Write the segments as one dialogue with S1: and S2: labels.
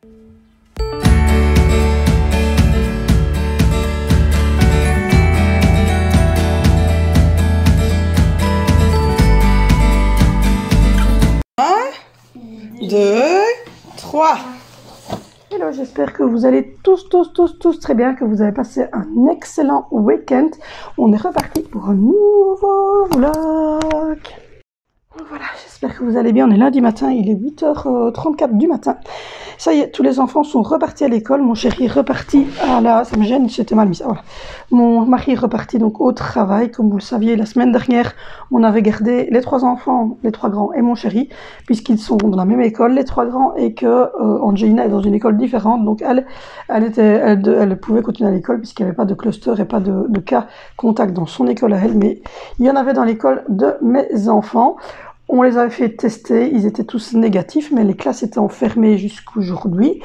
S1: Un, 2, 3. Hello, j'espère que vous allez tous très bien, que vous avez passé un excellent week-end. On est reparti pour un nouveau vlog. Voilà, j'espère que vous allez bien. On est lundi matin, il est 8h34 du matin. Ça y est, tous les enfants sont repartis à l'école. Mon chéri est reparti à la... Ça me gêne, c'était mal mis ça, voilà. Mon mari est reparti donc au travail. Comme vous le saviez, la semaine dernière, on avait gardé les 3 enfants, les 3 grands et mon chéri, puisqu'ils sont dans la même école, les 3 grands, et que Angelina est dans une école différente. Donc elle pouvait continuer à l'école puisqu'il n'y avait pas de cluster et pas de cas contact dans son école à elle. Mais il y en avait dans l'école de mes enfants. On les avait fait tester, ils étaient tous négatifs, mais les classes étaient enfermées jusqu'aujourd'hui.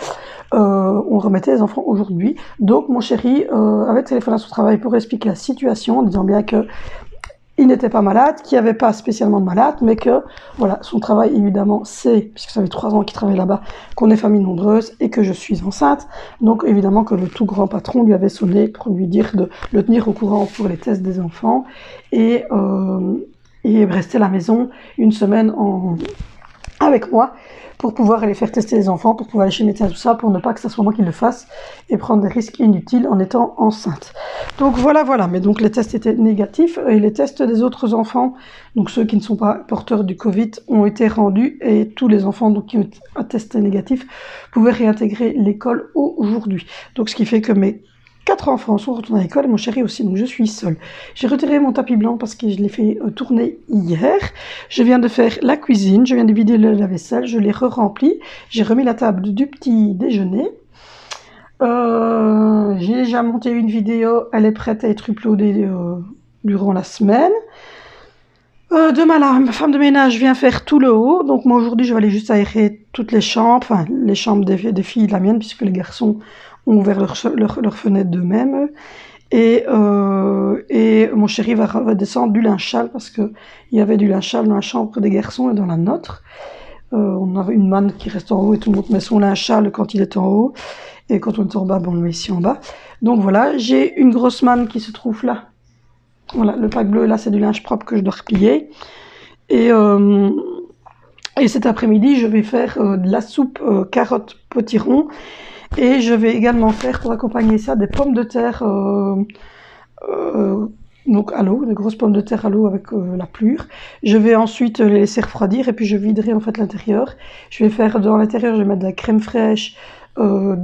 S1: On remettait les enfants aujourd'hui. Donc mon chéri avait téléphoné à son travail pour expliquer la situation, en disant bien que il n'était pas malade, qu'il n'y avait pas spécialement de malade, mais que voilà, son travail évidemment c'est, puisque ça fait 3 ans qu'il travaille là-bas, qu'on est famille nombreuse et que je suis enceinte. Donc évidemment que le tout grand patron lui avait sonné pour lui dire de le tenir au courant pour les tests des enfants et rester à la maison une semaine avec moi pour pouvoir aller faire tester les enfants, pour pouvoir aller chez le médecin, tout ça, pour ne pas que ce soit moi qui le fasse et prendre des risques inutiles en étant enceinte. Donc voilà. Mais donc les tests étaient négatifs et les tests des autres enfants, donc ceux qui ne sont pas porteurs du Covid, ont été rendus et tous les enfants donc, qui ont un test négatif pouvaient réintégrer l'école aujourd'hui. Donc ce qui fait que mes 4 enfants sont retournés à l'école et mon chéri aussi, donc je suis seule. J'ai retiré mon tapis blanc parce que je l'ai fait tourner hier. Je viens de faire la cuisine, je viens de vider le lave-vaisselle, je l'ai re-rempli. J'ai remis la table du petit déjeuner. J'ai déjà monté une vidéo, elle est prête à être uploadée durant la semaine. Demain, ma femme de ménage vient faire tout le haut. Donc moi aujourd'hui, je vais aller juste aérer toutes les chambres, enfin les chambres des filles de la mienne, puisque les garçons ont ouvert leur fenêtre d'eux-mêmes. Et mon chéri va descendre du linge sale, parce qu'il y avait du linge sale dans la chambre des garçons et dans la nôtre. On avait une manne qui reste en haut et tout le monde met son linge sale quand il est en haut. Et quand on est en bas, on le met ici en bas. Donc voilà, j'ai une grosse manne qui se trouve là. Voilà, le pack bleu, là, c'est du linge propre que je dois replier. Et cet après-midi, je vais faire de la soupe carottes potiron. Et je vais également faire, pour accompagner ça, des pommes de terre donc à l'eau, des grosses pommes de terre à l'eau avec la plure. Je vais ensuite les laisser refroidir et puis je viderai en fait l'intérieur. Je vais faire dans l'intérieur, je vais mettre de la crème fraîche, la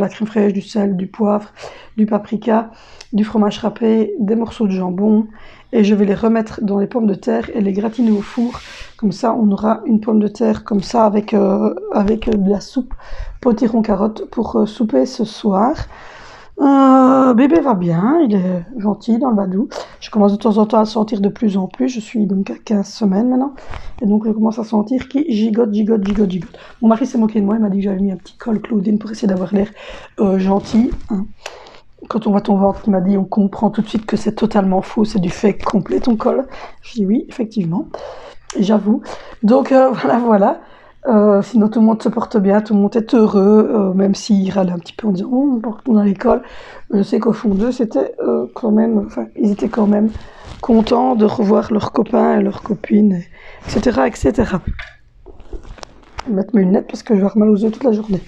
S1: crème fraîche, du sel, du poivre, du paprika, du fromage râpé, des morceaux de jambon, et je vais les remettre dans les pommes de terre et les gratiner au four. Comme ça, on aura une pomme de terre comme ça avec de la soupe potiron carotte pour souper ce soir. Bébé va bien, il est gentil dans le badou. Je commence de temps en temps à sentir de plus en plus. Je suis donc à 15 semaines maintenant. Et donc je commence à sentir qu'il gigote. Mon mari s'est moqué de moi, il m'a dit que j'avais mis un petit col Claudine pour essayer d'avoir l'air gentil. Hein. Quand on voit ton ventre, il m'a dit, on comprend tout de suite que c'est totalement faux, c'est du fake complet ton col. Je dis oui, effectivement, j'avoue. Donc voilà. Sinon tout le monde se porte bien, tout le monde est heureux, même s'ils râlent un petit peu en disant oh, on retourne à l'école. Je sais qu'au fond d'eux, c'était ils étaient quand même contents de revoir leurs copains et leurs copines, etc. Je vais mettre mes lunettes parce que je vais avoir mal aux yeux toute la journée.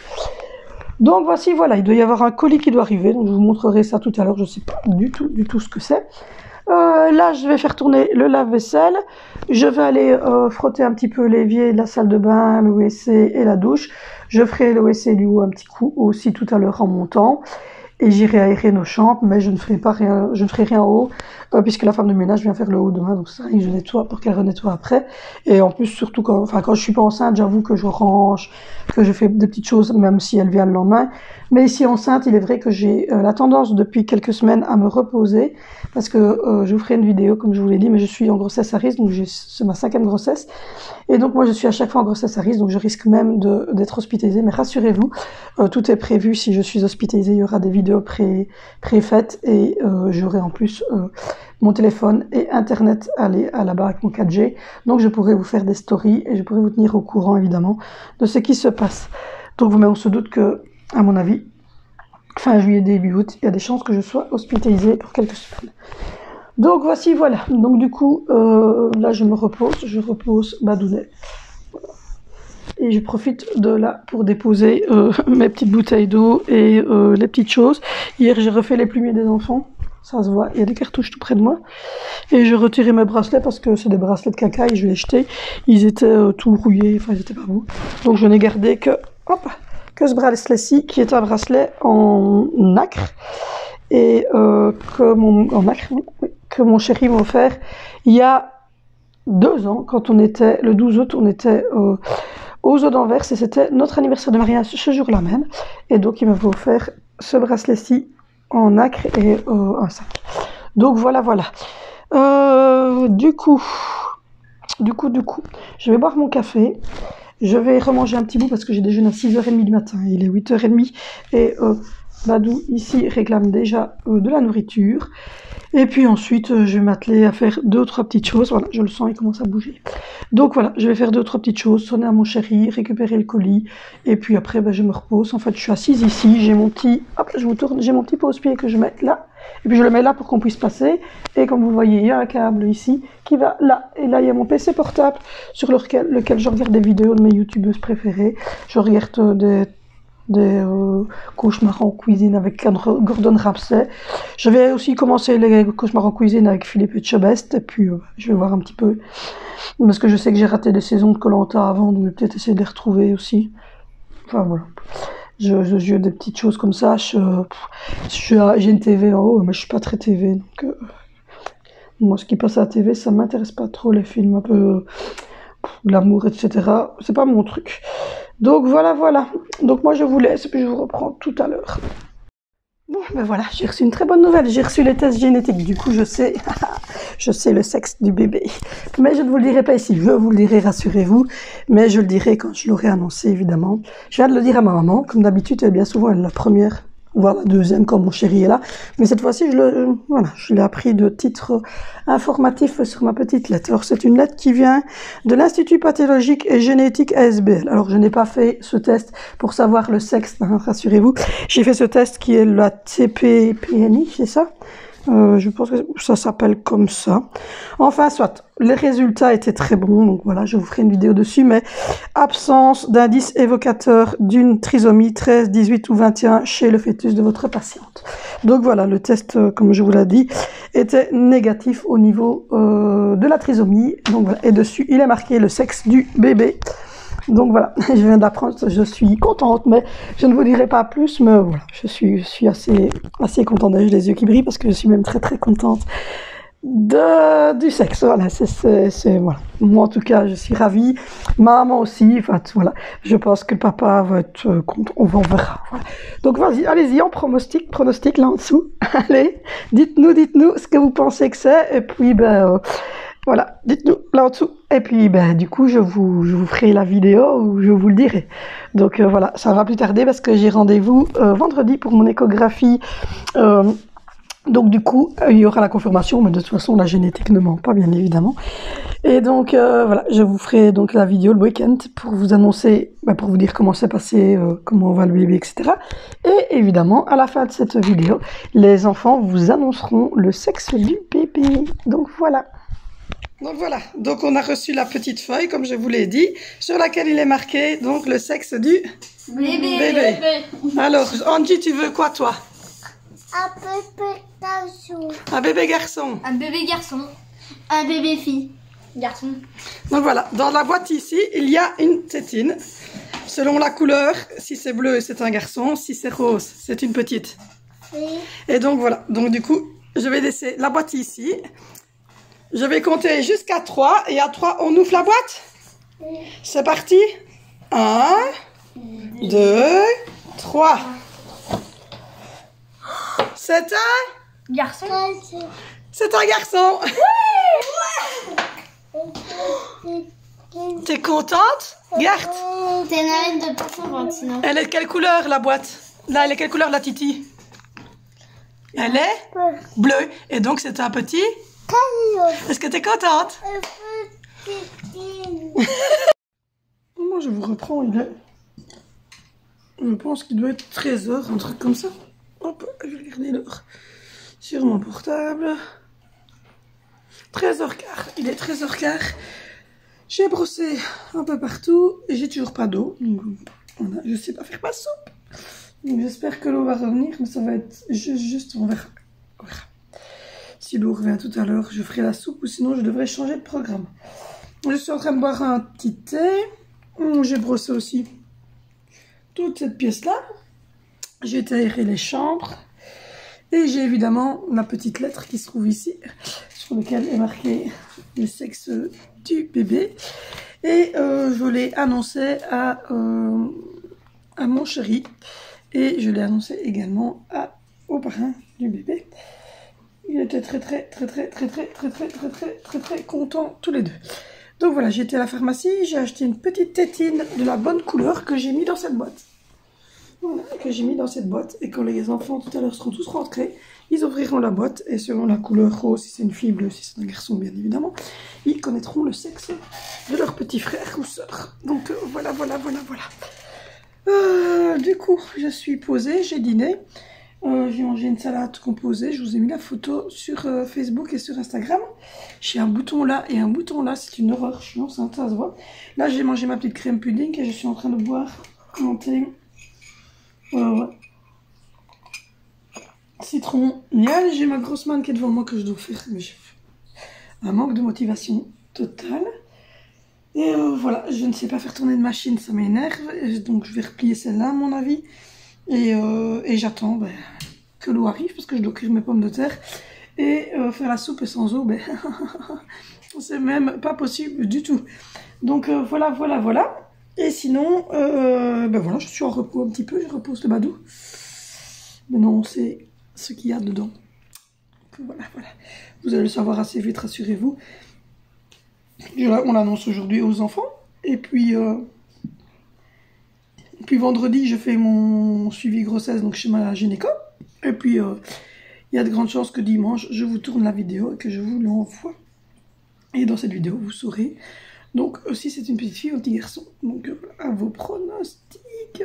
S1: Donc voici, voilà, il doit y avoir un colis qui doit arriver, donc je vous montrerai ça tout à l'heure, je ne sais pas du tout ce que c'est. Là, je vais faire tourner le lave-vaisselle. Je vais aller frotter un petit peu l'évier de la salle de bain, le WC et la douche. Je ferai le WC du haut un petit coup aussi tout à l'heure en montant. Et j'irai aérer nos chambres, mais je ne ferai rien en haut, puisque la femme de ménage vient faire le haut demain, donc c'est rien que je nettoie pour qu'elle renettoie après. Et en plus, surtout quand je suis pas enceinte, j'avoue que je range, que je fais des petites choses, même si elle vient le lendemain. Mais ici enceinte, il est vrai que j'ai la tendance depuis quelques semaines à me reposer, parce que je vous ferai une vidéo, comme je vous l'ai dit, mais je suis en grossesse à risque, donc c'est ma 5e grossesse. Et donc moi je suis à chaque fois en grossesse à risque, donc je risque même d'être hospitalisée. Mais rassurez-vous, tout est prévu. Si je suis hospitalisée, il y aura des vidéos pré-faites et j'aurai en plus mon téléphone et internet à là-bas avec mon 4G. Donc je pourrai vous faire des stories et je pourrai vous tenir au courant évidemment de ce qui se passe. Donc mais on se doute que, à mon avis, fin juillet, début août, il y a des chances que je sois hospitalisée pour quelques semaines. Donc voici, voilà. Donc du coup, là je repose Badounet. Et je profite de là pour déposer mes petites bouteilles d'eau et les petites choses. Hier j'ai refait les plumiers des enfants. Ça se voit, il y a des cartouches tout près de moi. Et je retirais mes bracelets parce que c'est des bracelets de caca et je les ai jetés. Ils étaient tout rouillés, enfin ils étaient pas beaux. Donc je n'ai gardé que ce bracelet-ci qui est un bracelet en nacre. Et que mon chéri m'a offert il y a 2 ans, quand on était, le 12 août, on était aux eaux d'Anvers et c'était notre anniversaire de mariage ce jour-là même. Et donc il m'avait offert ce bracelet-ci en nacre et un sac. Donc voilà. Du coup, je vais boire mon café. Je vais remanger un petit bout parce que j'ai déjeuné à 6h30 du matin. Il est 8h30 et Badou ici réclame déjà de la nourriture. Et puis ensuite, je vais m'atteler à faire 2 ou 3 petites choses. Voilà, je le sens, il commence à bouger. Donc voilà, je vais faire 2 ou 3 petites choses, sonner à mon chéri, récupérer le colis. Et puis après, je me repose. En fait, je suis assise ici, j'ai mon petit... Hop, je vous tourne, j'ai mon petit pose-pied que je mets là. Et puis je le mets là pour qu'on puisse passer. Et comme vous voyez, il y a un câble ici qui va là. Et là, il y a mon PC portable sur lequel je regarde des vidéos de mes youtubeuses préférées. Je regarde des cauchemars en cuisine avec Gordon Ramsay. Je vais aussi commencer les cauchemars en cuisine avec Philippe Etchebest. Et puis je vais voir un petit peu. Parce que je sais que j'ai raté des saisons de Koh-Lanta avant, donc je vais peut-être essayer de les retrouver aussi. Enfin voilà. Je joue des petites choses comme ça. J'ai une TV en haut, mais je suis pas très TV. Donc moi, ce qui passe à la TV, ça m'intéresse pas trop, les films un peu l'amour, etc. C'est pas mon truc. Donc voilà. Donc moi je vous laisse et puis je vous reprends tout à l'heure. Bon, ben voilà, j'ai reçu une très bonne nouvelle. J'ai reçu les tests génétiques. Du coup, je sais le sexe du bébé. Mais je ne vous le dirai pas ici. Je vous le dirai, rassurez-vous. Mais je le dirai quand je l'aurai annoncé, évidemment. Je viens de le dire à ma maman. Comme d'habitude, bien souvent, elle est la première, voire la deuxième quand mon chéri est là. Mais cette fois-ci, je l'ai appris de titre informatif sur ma petite lettre. Alors, c'est une lettre qui vient de l'Institut pathologique et génétique ASBL. Alors, je n'ai pas fait ce test pour savoir le sexe, hein, rassurez-vous. J'ai fait ce test qui est la TPPNI, c'est ça? Je pense que ça s'appelle comme ça. Enfin, soit. Les résultats étaient très bons, donc voilà, je vous ferai une vidéo dessus, mais absence d'indice évocateur d'une trisomie 13, 18 ou 21 chez le fœtus de votre patiente. Donc voilà, le test, comme je vous l'ai dit, était négatif au niveau de la trisomie. Donc voilà, et dessus, il est marqué le sexe du bébé. Donc voilà, je viens d'apprendre, je suis contente, mais je ne vous dirai pas plus, mais voilà, je suis assez contente, j'ai les yeux qui brillent parce que je suis même très contente du sexe, voilà, voilà. Moi en tout cas, je suis ravie, maman aussi, enfin voilà, je pense que papa va être content, on verra, voilà. Donc vas-y, allez-y, on pronostic là en dessous, allez, dites-nous ce que vous pensez que c'est, et puis voilà, dites-nous là en dessous. Et puis, du coup, je vous ferai la vidéo où je vous le dirai. Donc, voilà, ça va plus tarder parce que j'ai rendez-vous vendredi pour mon échographie. Donc, du coup, il y aura la confirmation, mais de toute façon, la génétique ne ment pas, bien évidemment. Et donc, voilà, je vous ferai donc la vidéo le week-end pour vous annoncer, pour vous dire comment c'est passé, comment va le bébé, etc. Et évidemment, à la fin de cette vidéo, les enfants vous annonceront le sexe du bébé. Donc, voilà. Donc voilà, donc on a reçu la petite feuille, comme je vous l'ai dit, sur laquelle il est marqué donc le sexe du bébé. Alors, Angie, tu veux quoi toi?
S2: Un bébé garçon.
S1: Un bébé garçon.
S2: Un bébé garçon. Un bébé fille. Garçon.
S1: Donc voilà, dans la boîte ici, il y a une tétine. Selon la couleur, si c'est bleu, c'est un garçon, si c'est rose, c'est une petite. Oui. Et donc voilà, donc du coup, je vais laisser la boîte ici. Je vais compter jusqu'à 3 et à 3, on ouvre la boîte. Oui. C'est parti. 1, 2, 3. C'est un
S2: garçon.
S1: C'est un garçon.
S2: Oui.
S1: T'es contente? Garde.
S2: T'es une de pourcent, sinon.
S1: Elle est de quelle couleur la boîte? Là, elle est quelle couleur la titi? Elle est bleue. Et donc c'est un petit. Est-ce que tu es contente? Moi, je vous reprends. Je pense qu'il doit être 13 h, un truc comme ça. Hop, je vais regarder l'heure sur mon portable. 13h15, il est 13h15. J'ai brossé un peu partout et j'ai toujours pas d'eau. Voilà, je sais pas faire ma soupe. Donc j'espère que l'eau va revenir, mais ça va être juste, on verra. Si l'eau revient tout à l'heure, je ferai la soupe ou sinon je devrais changer de programme. Je suis en train de boire un petit thé. J'ai brossé aussi toute cette pièce-là. J'ai aéré les chambres. Et j'ai évidemment la petite lettre qui se trouve ici, sur laquelle est marqué le sexe du bébé. Et je l'ai annoncé à mon chéri. Et je l'ai annoncé également au parrain du bébé. Il était très content tous les deux. Donc voilà, j'ai été à la pharmacie, j'ai acheté une petite tétine de la bonne couleur que j'ai mis dans cette boîte. Voilà, que j'ai mis dans cette boîte. Et quand les enfants tout à l'heure seront tous rentrés, ils ouvriront la boîte. Et selon la couleur rose, si c'est une fille, bleue, si c'est un garçon, bien évidemment, ils connaîtront le sexe de leur petit frère ou soeur. Donc voilà. Du coup, je suis posée, j'ai dîné. J'ai mangé une salade composée. Je vous ai mis la photo sur Facebook et sur Instagram. J'ai un bouton là et un bouton là. C'est une horreur. Je suis enceinte, ça se voit. Là, j'ai mangé ma petite crème pudding et je suis en train de boire un thé. Citron, miel. J'ai ma grosse manne qui est devant moi que je dois faire. Mais j'ai un manque de motivation totale. Et voilà, je ne sais pas faire tourner une machine, ça m'énerve. Donc je vais replier celle-là à mon avis. Et j'attends que l'eau arrive parce que je dois cuire mes pommes de terre. Et faire la soupe sans eau, c'est même pas possible du tout. Donc voilà. Et sinon, voilà, je suis en repos un petit peu, je repose le badou. Mais non, c'est ce qu'il y a dedans. Donc, voilà. Vous allez le savoir assez vite, rassurez-vous. On l'annonce aujourd'hui aux enfants. Et puis vendredi, je fais mon suivi grossesse donc chez ma gynéco. Et puis, il y a de grandes chances que dimanche, je vous tourne la vidéo et que je vous l'envoie. Et dans cette vidéo, vous saurez donc si c'est une petite fille ou un petit garçon. Donc, à vos pronostics.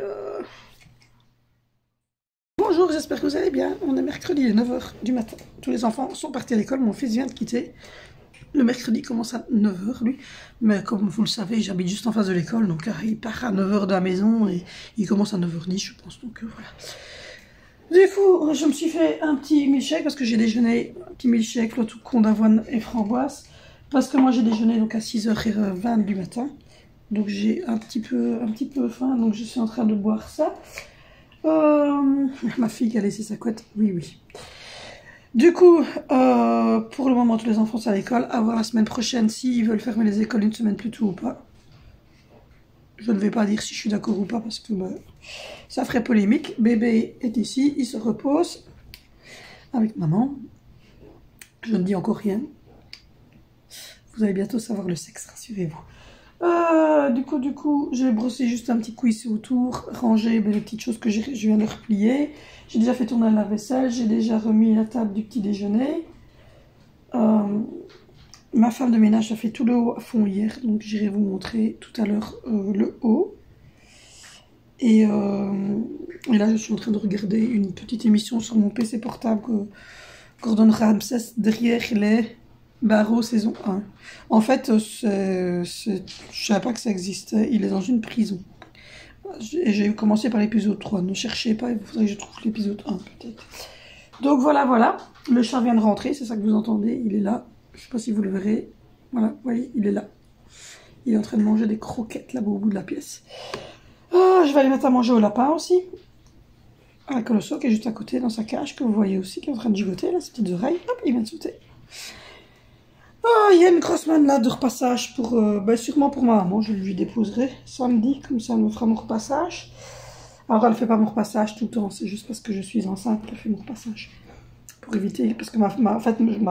S1: Bonjour, j'espère que vous allez bien. On est mercredi, il est 9 h du matin. Tous les enfants sont partis à l'école. Mon fils vient de quitter. Le mercredi commence à 9 h, lui. Mais comme vous le savez, j'habite juste en face de l'école. Donc, il part à 9 h de la maison et il commence à 9 h 10, je pense. Donc, voilà. Du coup, je me suis fait un petit milkshake parce que j'ai déjeuné un petit milkshake, l'autre con d'avoine et framboise. Parce que moi, j'ai déjeuné donc à 6h20 du matin. Donc, j'ai un petit peu faim. Donc, je suis en train de boire ça. Ma fille qui a laissé sa couette. Oui. Du coup, pour le moment, tous les enfants sont à l'école. À voir la semaine prochaine s'ils veulent fermer les écoles une semaine plus tôt ou pas. Je ne vais pas dire si je suis d'accord ou pas parce que ça ferait polémique. Bébé est ici, il se repose avec maman. Je ne dis encore rien. Vous allez bientôt savoir le sexe, rassurez-vous. Du coup, j'ai brossé juste un petit coup ici autour, rangé les petites choses que je viens de replier. J'ai déjà fait tourner la vaisselle, j'ai déjà remis la table du petit déjeuner. Ma femme de ménage a fait tout le haut à fond hier, donc j'irai vous montrer tout à l'heure le haut. Et là, je suis en train de regarder une petite émission sur mon PC portable que Gordon Ramsay derrière les barreaux saison 1. En fait, je savais pas que ça existait. Il est dans une prison. J'ai commencé par l'épisode 3. Ne cherchez pas, il faudrait que je trouve l'épisode 1 peut-être. Donc voilà. Le chat vient de rentrer, c'est ça que vous entendez. Il est là. Je sais pas si vous le verrez. Voilà, vous voyez, il est là. Il est en train de manger des croquettes là-bas au bout de la pièce. Je vais aller mettre à manger au lapin aussi. À la colosso qui est juste à côté dans sa cage, que vous voyez aussi, qui est en train de gigoter là, ses petites oreilles. Hop, il vient de sauter. Il y a une grosse manne là de repassage pour, sûrement pour ma maman. Je lui déposerai samedi, comme ça elle me fera mon repassage. Alors elle ne fait pas mon repassage tout le temps, c'est juste parce que je suis enceinte qu'elle fait mon repassage. Pour éviter, parce que ma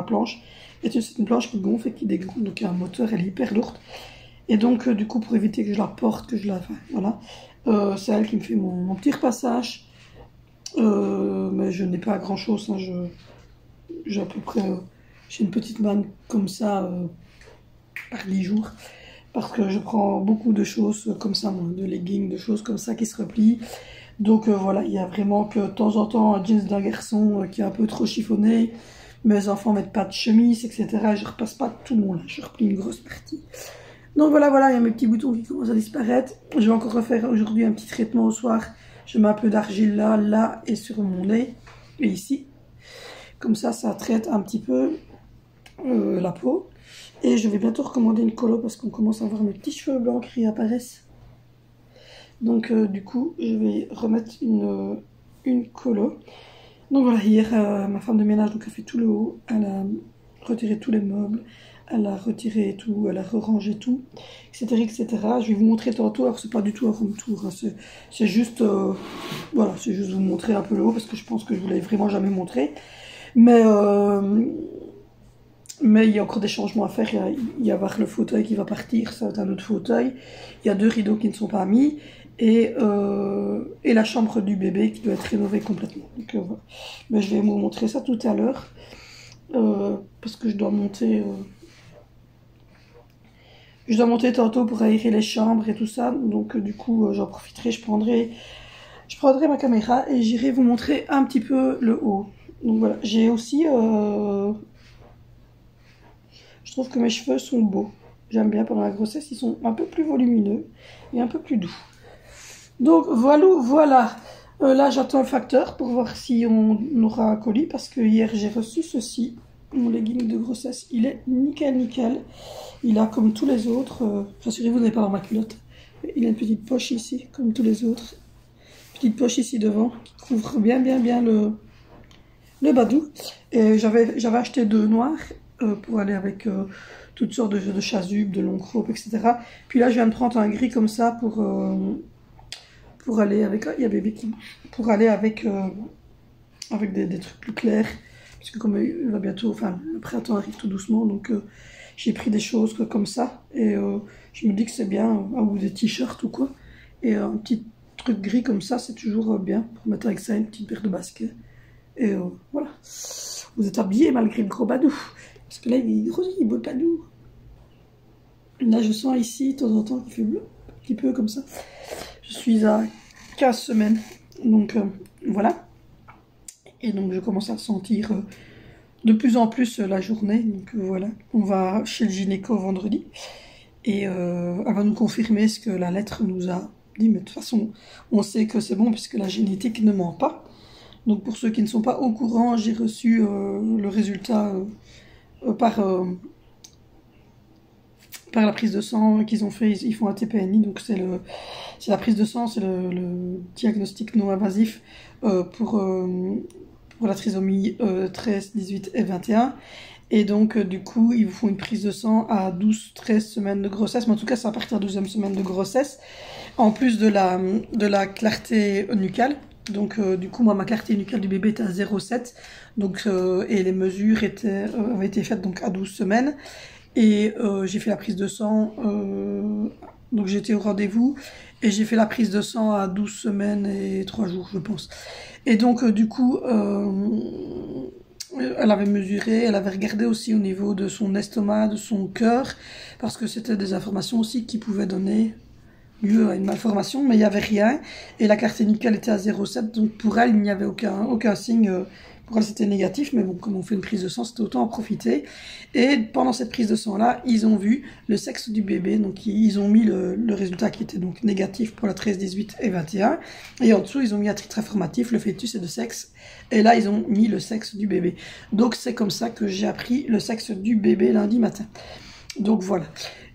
S1: planche c'est une planche qui gonfle et qui dégonfle, donc il y a un moteur, elle est hyper lourde. Et donc du coup pour éviter que je la porte, voilà, c'est elle qui me fait mon petit repassage. Mais je n'ai pas grand chose, hein, j'ai à peu près... J'ai une petite manne comme ça par 10 jours. Parce que je prends beaucoup de choses comme ça, moi, de leggings, de choses comme ça qui se replient. Donc voilà, il y a vraiment que de temps en temps un jeans d'un garçon qui est un peu trop chiffonné. Mes enfants mettent pas de chemise, etc. Je repasse pas tout mon linge, je replie une grosse partie. Donc voilà, il y a mes petits boutons qui commencent à disparaître. Je vais encore refaire aujourd'hui un petit traitement au soir. Je mets un peu d'argile là et sur mon nez et ici. Comme ça traite un petit peu la peau. Et je vais bientôt recommander une colo parce qu'on commence à voir mes petits cheveux blancs qui apparaissent. Donc du coup, je vais remettre une colo. Donc voilà, hier, ma femme de ménage donc, a fait tout le haut. Elle a retiré tous les meubles. Elle a retiré tout, elle a rerangé tout, etc., etc. Je vais vous montrer tantôt. Alors, c'est pas du tout un room tour. Hein, c'est juste, voilà, c'est juste vous montrer un peu le haut parce que je pense que je vous l'avais vraiment jamais montré. Mais il y a encore des changements à faire. Il y a le fauteuil qui va partir, ça va être un autre fauteuil. Il y a 2 rideaux qui ne sont pas mis. Et la chambre du bébé qui doit être rénovée complètement. Donc, voilà. Mais je vais vous montrer ça tout à l'heure. Parce que je dois monter... Je dois monter tantôt pour aérer les chambres et tout ça. Donc du coup, j'en profiterai. Je prendrai ma caméra et j'irai vous montrer un petit peu le haut. Donc voilà, j'ai aussi... Je trouve que mes cheveux sont beaux. J'aime bien pendant la grossesse, ils sont un peu plus volumineux et un peu plus doux. Donc voilà. Là, j'attends le facteur pour voir si on aura un colis. Parce que hier, j'ai reçu ceci. Mon legging de grossesse, il est nickel. Il a comme tous les autres, rassurez-vous, vous n'êtes pas dans ma culotte. Il a une petite poche ici, comme tous les autres. Petite poche ici devant, qui couvre bien le badou. Et j'avais acheté 2 noirs pour aller avec toutes sortes de chasubles, de longues robes, etc. Puis là, je viens de prendre un gris comme ça pour aller avec... Il y a bébé qui... Pour aller avec des trucs plus clairs. Parce que comme il va bientôt... Enfin, le printemps arrive tout doucement, donc... j'ai pris des choses comme ça et je me dis que c'est bien, ou des t-shirts ou quoi. Et un petit truc gris comme ça, c'est toujours bien pour mettre avec ça une petite paire de baskets. Et voilà. Vous êtes habillés malgré le gros badou. Parce que là, il grossit, il beau le badou. Là, je sens ici, de temps en temps, qu'il fait bleu. Un petit peu comme ça. Je suis à 15 semaines. Donc, voilà. Et donc, je commence à sentir... de plus en plus la journée, donc voilà, on va chez le gynéco vendredi et elle va nous confirmer ce que la lettre nous a dit, mais de toute façon on sait que c'est bon puisque la génétique ne ment pas. Donc pour ceux qui ne sont pas au courant, j'ai reçu le résultat par la prise de sang qu'ils ont fait. Ils font un TPNI, donc c'est la prise de sang, c'est le diagnostic non invasif pour la trisomie 13, 18 et 21. Et donc, du coup, ils vous font une prise de sang à 12-13 semaines de grossesse. Mais en tout cas, c'est à partir de la 12e semaine de grossesse. En plus de la clarté nucale. Donc, du coup, moi, ma clarté nucale du bébé était à 0,7. Donc, et les mesures avaient été faites donc, à 12 semaines. Et j'ai fait la prise de sang. Donc, j'étais au rendez-vous. Et j'ai fait la prise de sang à 12 semaines et 3 jours, je pense. Et donc, du coup, elle avait mesuré, elle avait regardé aussi au niveau de son estomac, de son cœur, parce que c'était des informations aussi qui pouvaient donner lieu à une malformation, mais il n'y avait rien. Et la clarté nucale était à 0,7, donc pour elle, il n'y avait aucun signe. Pour elle, c'était négatif, mais bon, comme on fait une prise de sang, c'était autant en profiter. Et pendant cette prise de sang-là, ils ont vu le sexe du bébé. Donc, ils ont mis le résultat qui était donc négatif pour la 13, 18 et 21. Et en dessous, ils ont mis à titre informatif, le fœtus est de sexe. Et là, ils ont mis le sexe du bébé. Donc, c'est comme ça que j'ai appris le sexe du bébé lundi matin. Donc, voilà.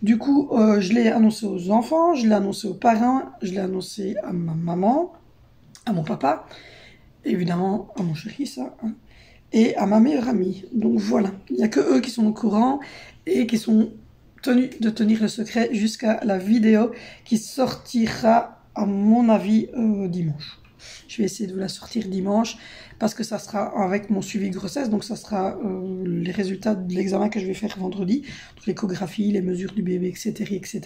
S1: Du coup, je l'ai annoncé aux enfants, je l'ai annoncé aux parents, je l'ai annoncé à ma maman, à mon papa, évidemment à mon chéri, ça, hein, et à ma meilleure amie. Donc voilà, il n'y a que eux qui sont au courant et qui sont tenus de tenir le secret jusqu'à la vidéo qui sortira, à mon avis, dimanche. Je vais essayer de vous la sortir dimanche parce que ça sera avec mon suivi grossesse, donc ça sera les résultats de l'examen que je vais faire vendredi, l'échographie, les mesures du bébé, etc., etc.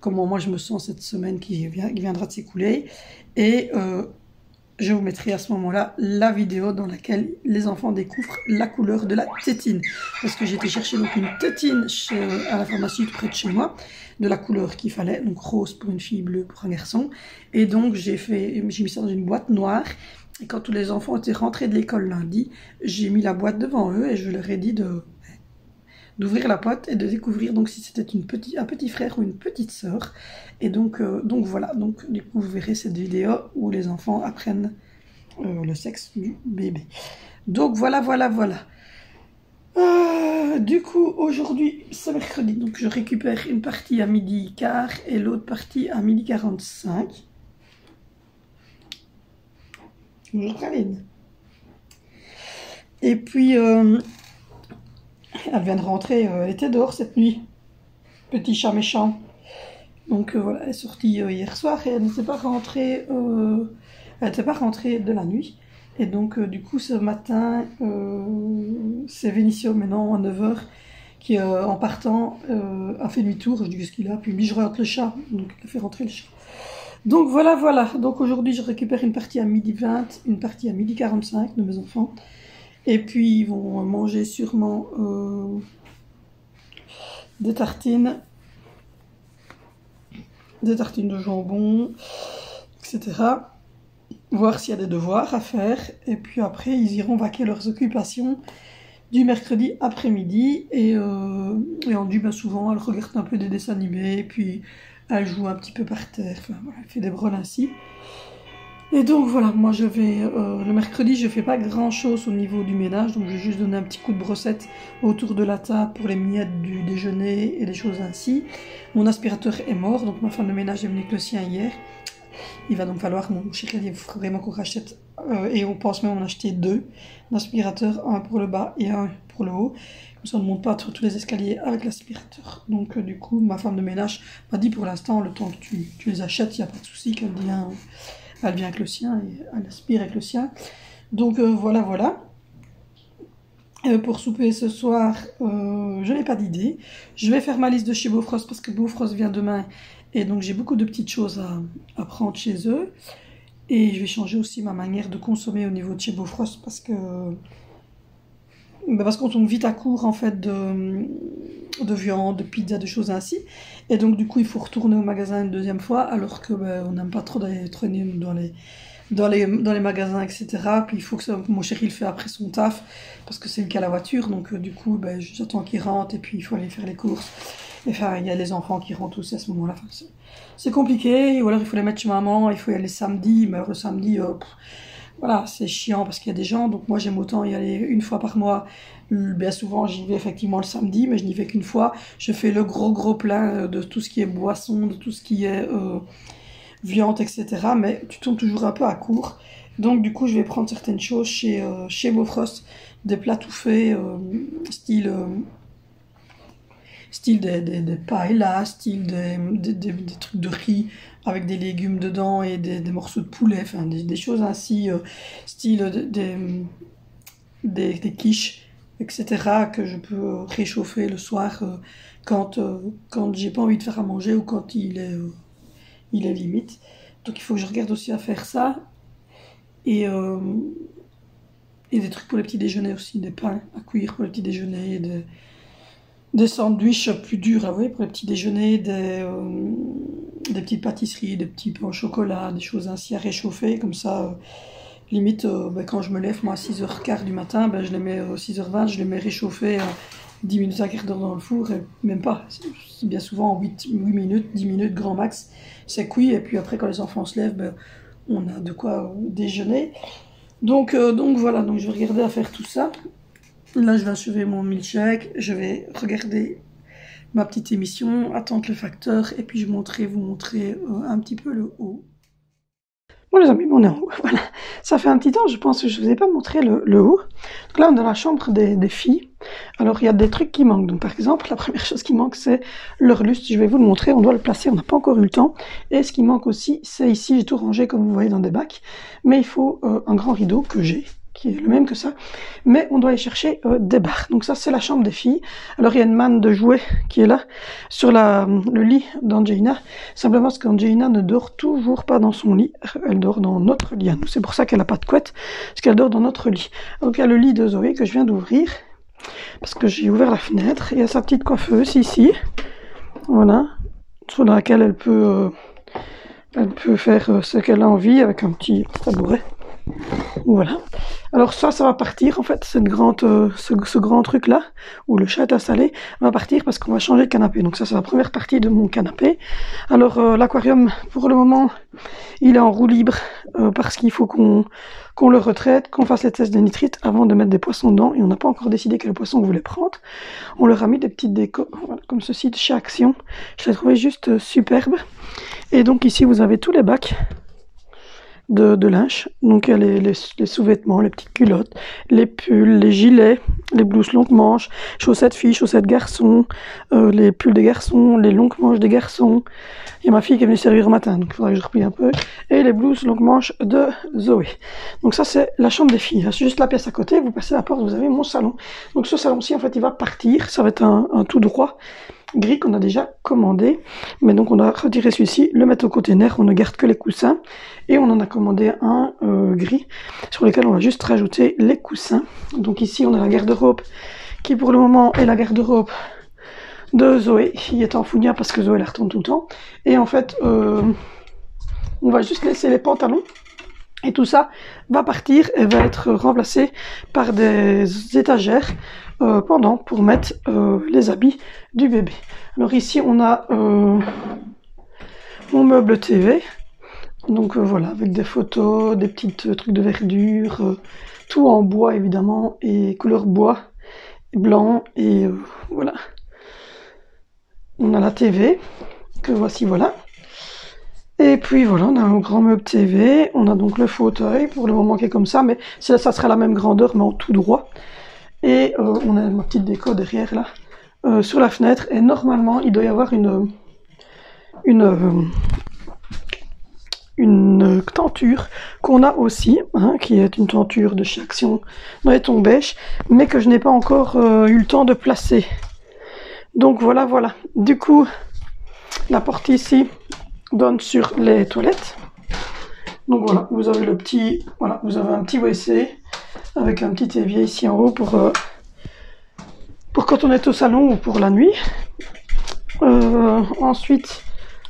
S1: Comment moi je me sens cette semaine qui viendra de s'écouler. Et je vous mettrai à ce moment-là la vidéo dans laquelle les enfants découvrent la couleur de la tétine. Parce que j'ai été chercher donc une tétine à la pharmacie près de chez moi, de la couleur qu'il fallait, donc rose pour une fille, bleu pour un garçon. Et donc j'ai mis ça dans une boîte noire. Et quand tous les enfants étaient rentrés de l'école lundi, j'ai mis la boîte devant eux et je leur ai dit d'ouvrir la boîte et de découvrir donc si c'était un petit frère ou une petite sœur. Et donc voilà, donc du coup vous verrez cette vidéo où les enfants apprennent le sexe du bébé. Donc voilà. Du coup aujourd'hui c'est mercredi, donc je récupère une partie à 12h15 et l'autre partie à 12h45. Bonjour Caline. Et puis elle vient de rentrer, elle était dehors cette nuit. Petit chat méchant. Donc voilà, elle est sortie hier soir et elle n'était pas rentrée, de la nuit. Et donc du coup ce matin, c'est Vénicio maintenant à 9h qui en partant a fait demi-tour. Je dis qu'est-ce qu'il a, puis il me dit je rentre le chat. Donc il a fait rentrer le chat. Donc voilà. Donc aujourd'hui je récupère une partie à 12h20, une partie à 12h45 de mes enfants. Et puis ils vont manger sûrement des tartines de jambon, etc. Voir s'il y a des devoirs à faire. Et puis après ils iront vaquer leurs occupations du mercredi après-midi. Et on dit souvent elle regarde un peu des dessins animés, et puis elle joue un petit peu par terre, enfin voilà, elle fait des brôles ainsi. Et donc voilà, moi je vais, le mercredi je fais pas grand chose au niveau du ménage, donc je vais juste donner un petit coup de brossette autour de la table pour les miettes du déjeuner et des choses ainsi. Mon aspirateur est mort, donc ma femme de ménage est venue avec le sien hier. Il va donc falloir, mon chéri, il faut vraiment qu'on rachète, et on pense même en acheter 2 aspirateurs, un pour le bas et un pour le haut. Comme ça on ne monte pas tous les escaliers avec l'aspirateur. Donc du coup ma femme de ménage m'a dit pour l'instant, le temps que tu les achètes, il n'y a pas de souci, qu'elle vient... Elle vient avec le sien et elle aspire avec le sien. Donc voilà. Pour souper ce soir, je n'ai pas d'idée. Je vais faire ma liste de chez Bofrost parce que Bofrost vient demain. Et donc j'ai beaucoup de petites choses à prendre chez eux. Et je vais changer aussi ma manière de consommer au niveau de chez Bofrost parce qu'on tombe vite à court en fait de viande, de pizza, de choses ainsi. Et donc du coup il faut retourner au magasin une deuxième fois alors que on n'aime pas trop traîner dans les magasins, etc. Puis il faut que mon chéri le fait après son taf parce que c'est lui qui a la voiture. Donc du coup j'attends qu'il rentre et puis il faut aller faire les courses. Enfin il y a les enfants qui rentrent aussi à ce moment-là. Enfin, c'est compliqué. Ou alors il faut les mettre chez maman, il faut y aller samedi. Mais alors, le samedi... voilà, c'est chiant parce qu'il y a des gens, donc moi j'aime autant y aller une fois par mois. Bien souvent j'y vais effectivement le samedi, mais je n'y vais qu'une fois. Je fais le gros plein de tout ce qui est boisson, de tout ce qui est viande, etc. Mais tu tombes toujours un peu à court. Donc du coup je vais prendre certaines choses chez Bofrost, des plats tout faits, style des paellas, style des trucs de riz avec des légumes dedans et des morceaux de poulet, enfin des choses ainsi, style des quiches, etc. que je peux réchauffer le soir quand j'ai pas envie de faire à manger ou quand il est limite. Donc il faut que je regarde aussi à faire ça. Et des trucs pour les petits déjeuners aussi, des pains à cuire pour les petits déjeuners, des sandwichs plus durs pour les petits déjeuners, des petites pâtisseries, des petits pains au chocolat, des choses ainsi à réchauffer, comme ça, limite, quand je me lève, moi, à 6h15 du matin, je les mets 6h20, je les mets réchauffer 10 minutes, un quart d'heure dans le four, et même pas, c'est bien souvent en 8 minutes, 10 minutes, grand max, c'est cuit, et puis après, quand les enfants se lèvent, on a de quoi déjeuner. Donc voilà, donc je vais regarder à faire tout ça. Là, je vais achever mon milkshake, je vais regarder ma petite émission, attendre le facteur, et puis vous montrer un petit peu le haut. Bon les amis, on est en haut, voilà. Ça fait un petit temps, je pense que je ne vous ai pas montré le haut. Donc là, on est dans la chambre des filles. Alors, il y a des trucs qui manquent. Donc par exemple, la première chose qui manque, c'est leur lustre. Je vais vous le montrer, on doit le placer, on n'a pas encore eu le temps. Et ce qui manque aussi, c'est ici, j'ai tout rangé comme vous voyez dans des bacs. Mais il faut un grand rideau que j'ai. qui est le même que ça, mais on doit aller chercher des barres. Donc ça, c'est la chambre des filles. Alors, il y a une manne de jouets qui est là, sur le lit d'Angelina, simplement parce qu'Angelina ne dort toujours pas dans son lit, elle dort dans notre lit. C'est pour ça qu'elle n'a pas de couette, parce qu'elle dort dans notre lit. Donc, il y a le lit de Zoé que je viens d'ouvrir, parce que j'ai ouvert la fenêtre. Il y a sa petite coiffeuse ici, voilà, sur laquelle elle peut faire ce qu'elle a envie avec un petit tabouret. Voilà. Alors ça va partir en fait, ce grand truc là, où le chat est installé, va partir parce qu'on va changer de canapé. Donc ça c'est la première partie de mon canapé. Alors l'aquarium, pour le moment, il est en roue libre parce qu'il faut qu'on le retraite, qu'on fasse les tests de nitrite avant de mettre des poissons dedans. Et on n'a pas encore décidé quel poisson on voulait prendre. On leur a mis des petites décos, voilà, comme ceci de chez Action. Je l'ai trouvé juste superbe. Et donc ici vous avez tous les bacs de linge, donc il y a les sous-vêtements, les petites culottes, les pulls, les gilets, les blouses longues manches, chaussettes filles, chaussettes garçons, les pulls des garçons, les longues manches des garçons. Il y a ma fille qui est venue servir au matin, donc il faudrait que je replie un peu, et les blouses longues manches de Zoé. Donc ça c'est la chambre des filles, c'est juste la pièce à côté, vous passez la porte, vous avez mon salon. Donc ce salon-ci en fait il va partir, ça va être un tout droit, gris qu'on a déjà commandé, mais donc on a retiré celui-ci, le mettre au container, on ne garde que les coussins, et on en a commandé un gris sur lequel on va juste rajouter les coussins. Donc ici on a la garde-robe qui pour le moment est la garde-robe de Zoé, qui est en founia parce que Zoé la retourne tout le temps, et en fait on va juste laisser les pantalons. Et tout ça va partir et va être remplacé par des étagères pour mettre les habits du bébé. Alors ici on a mon meuble TV, donc voilà, avec des photos, des petits trucs de verdure, tout en bois évidemment, et couleur bois, blanc, et voilà. On a la TV, que voici, voilà. Et puis voilà, on a un grand meuble TV, on a donc le fauteuil, pour le moment qui est comme ça, mais ça sera la même grandeur, mais en tout droit. Et on a ma petite déco derrière là, sur la fenêtre, et normalement il doit y avoir une tenture qu'on a aussi, hein, qui est une tenture de chez Action dans les tons beige, mais que je n'ai pas encore eu le temps de placer. Donc voilà, voilà. Du coup, la porte ici donne sur les toilettes. Donc voilà, vous avez vous avez un petit WC avec un petit évier ici en haut pour quand on est au salon ou pour la nuit. Ensuite,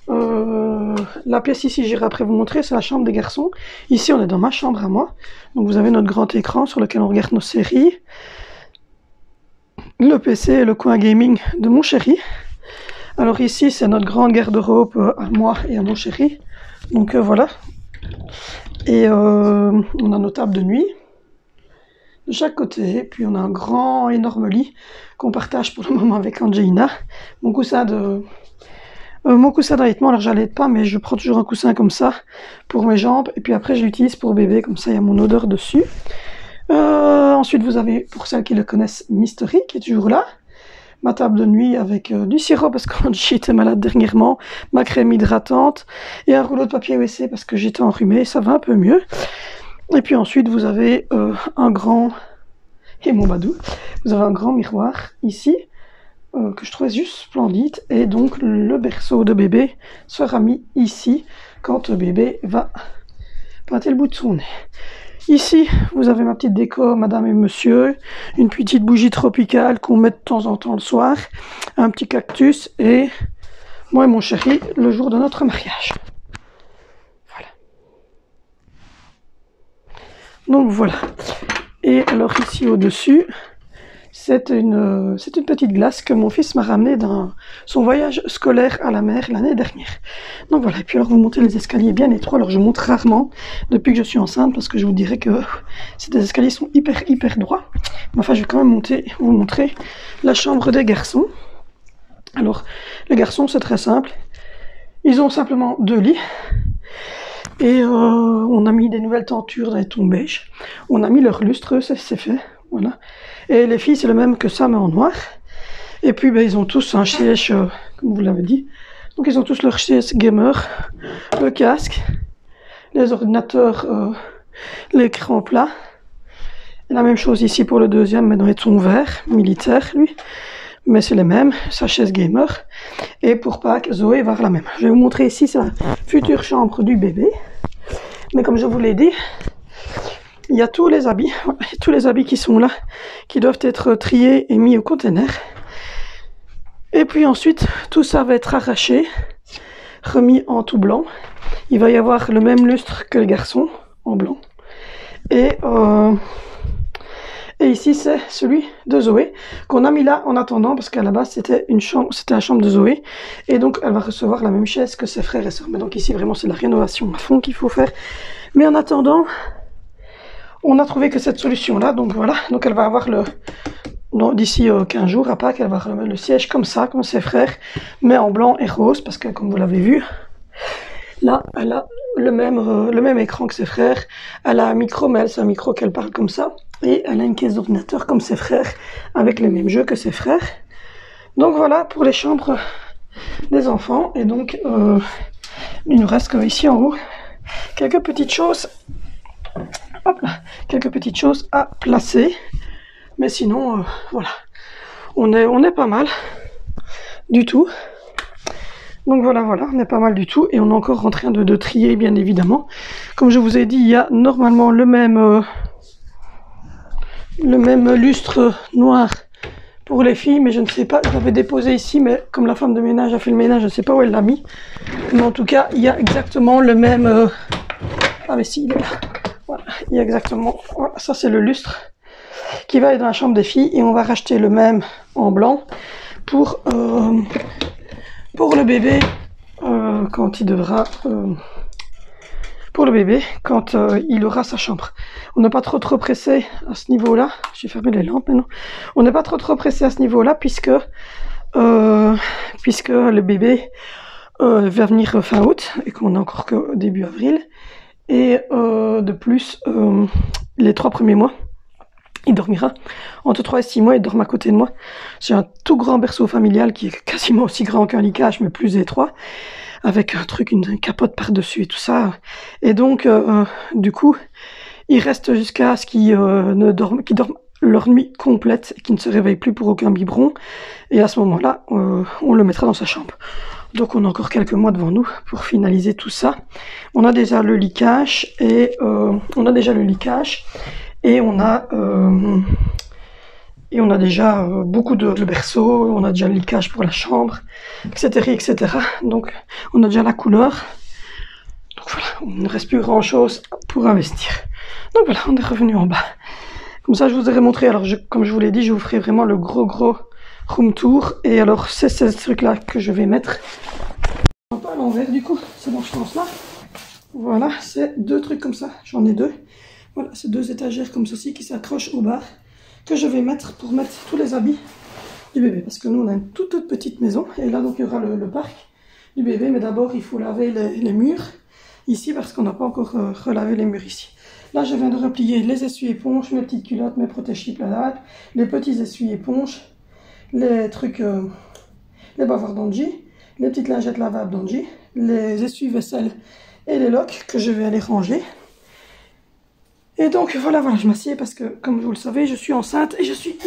S1: la pièce ici, j'irai après vous montrer, c'est la chambre des garçons. Ici, on est dans ma chambre à moi. Donc vous avez notre grand écran sur lequel on regarde nos séries. Le PC et le coin gaming de mon chéri. Alors ici, c'est notre grande garde-robe à moi et à mon chéri. Donc voilà. Et on a nos tables de nuit de chaque côté. Puis on a un grand, énorme lit qu'on partage pour le moment avec Angelina. Mon coussin d'allaitement, alors j'allaite pas, mais je prends toujours un coussin comme ça pour mes jambes. Et puis après, je l'utilise pour bébé, comme ça il y a mon odeur dessus. Ensuite, vous avez, pour celles qui le connaissent, Mystery, qui est toujours là. Ma table de nuit avec du sirop parce que j'étais malade dernièrement, ma crème hydratante et un rouleau de papier WC parce que j'étais enrhumée, ça va un peu mieux. Et puis ensuite, vous avez un grand... Et mon badou. Vous avez un grand miroir ici que je trouvais juste splendide. Et donc, le berceau de bébé sera mis ici quand bébé va pointer le bout de son nez. Ici, vous avez ma petite déco, madame et monsieur, une petite bougie tropicale qu'on met de temps en temps le soir, un petit cactus et moi et mon chéri le jour de notre mariage. Voilà. Donc voilà. Et alors ici au-dessus, c'est une petite glace que mon fils m'a ramenée dans son voyage scolaire à la mer l'année dernière. Donc voilà, et puis alors vous montez les escaliers bien étroits, alors je monte rarement depuis que je suis enceinte parce que je vous dirais que ces escaliers sont hyper droits. Mais enfin je vais quand même vous montrer la chambre des garçons. Alors les garçons c'est très simple, ils ont simplement 2 lits. Et on a mis des nouvelles tentures dans les tons beige. On a mis leur lustre, c'est fait. Voilà. Et les filles, c'est le même que ça, mais en noir. Et puis, ben, ils ont tous un siège, comme vous l'avez dit. Donc, ils ont tous leur siège gamer, le casque, les ordinateurs, l'écran plat. Et la même chose ici pour le deuxième, mais dans les tons verts, militaire lui. Mais c'est les mêmes, sa chaise gamer. Et pour Pâques, Zoé va avoir la même. Je vais vous montrer ici, c'est la future chambre du bébé. Mais comme je vous l'ai dit, il y a tous les habits qui sont là, qui doivent être triés et mis au conteneur. Et puis ensuite, tout ça va être arraché, remis en tout blanc. Il va y avoir le même lustre que le garçon, en blanc. Et ici, c'est celui de Zoé, qu'on a mis là en attendant, parce qu'à la base, c'était la chambre de Zoé. Et donc, elle va recevoir la même chaise que ses frères et sœurs. Mais donc ici, vraiment, c'est la rénovation à fond qu'il faut faire. Mais en attendant, on a trouvé que cette solution-là. Donc voilà, donc elle va avoir d'ici 15 jours, à Pâques, elle va avoir le siège comme ça, comme ses frères, mais en blanc et rose, parce que comme vous l'avez vu, là, elle a le même écran que ses frères. Elle a un micro, mais c'est un micro qu'elle parle comme ça. Et elle a une caisse d'ordinateur comme ses frères, avec les mêmes jeux que ses frères. Donc voilà pour les chambres des enfants. Et donc, il nous reste ici en haut quelques petites choses. Hop là, quelques petites choses à placer. Mais sinon, voilà, on est pas mal du tout. Donc voilà, on est pas mal du tout. Et on est encore en train de trier, bien évidemment. Comme je vous ai dit, il y a normalement le même lustre noir pour les filles. Mais je ne sais pas, je l'avais déposé ici. Mais comme la femme de ménage a fait le ménage, je ne sais pas où elle l'a mis. Mais en tout cas, il y a exactement le même... Ah mais si, il est là. Voilà, il y a exactement... Voilà, ça c'est le lustre qui va aller dans la chambre des filles. Et on va racheter le même en blanc pour le bébé quand il devra pour le bébé quand il aura sa chambre. On n'est pas trop pressé à ce niveau-là. J'ai fermé les lampes maintenant. On n'est pas trop pressé à ce niveau-là puisque le bébé va venir fin août et qu'on est encore que début avril. Et de plus, les 3 premiers mois, il dormira entre 3 et 6 mois, il dort à côté de moi. J'ai un tout grand berceau familial qui est quasiment aussi grand qu'un lit cache, mais plus étroit, avec un truc, une capote par-dessus et tout ça. Et donc, du coup, il reste jusqu'à ce qu'il dorme leur nuit complète et qu'il ne se réveille plus pour aucun biberon. Et à ce moment-là, on le mettra dans sa chambre. Donc on a encore quelques mois devant nous pour finaliser tout ça. On a déjà le lit cache et et on a déjà beaucoup de berceaux, on a déjà le lit cache pour la chambre, etc., etc. Donc on a déjà la couleur. Donc voilà, il ne reste plus grand chose pour investir. Donc voilà, on est revenu en bas. Comme ça je vous aurais montré, alors comme je vous l'ai dit, je vous ferai vraiment le gros room tour. Et alors c'est ce truc là que je vais mettre. Pas à l'envers du coup, c'est dans ce sens là. Voilà, c'est 2 trucs comme ça, j'en ai 2. Voilà, c'est 2 étagères comme ceci qui s'accrochent au bar que je vais mettre pour mettre tous les habits du bébé. Parce que nous, on a une toute petite maison. Et là, donc, il y aura le parc du bébé. Mais d'abord, il faut laver les murs ici parce qu'on n'a pas encore relavé les murs ici. Là, je viens de replier les essuie-éponges, mes petites culottes, mes protège-chips, les petits essuie-éponges, les trucs, les bavards d'Angie, les petites lingettes lavables d'Angie, les essuie-vaisselle et les locs que je vais aller ranger. Et donc voilà, je m'assieds parce que, comme vous le savez, je suis enceinte et je suis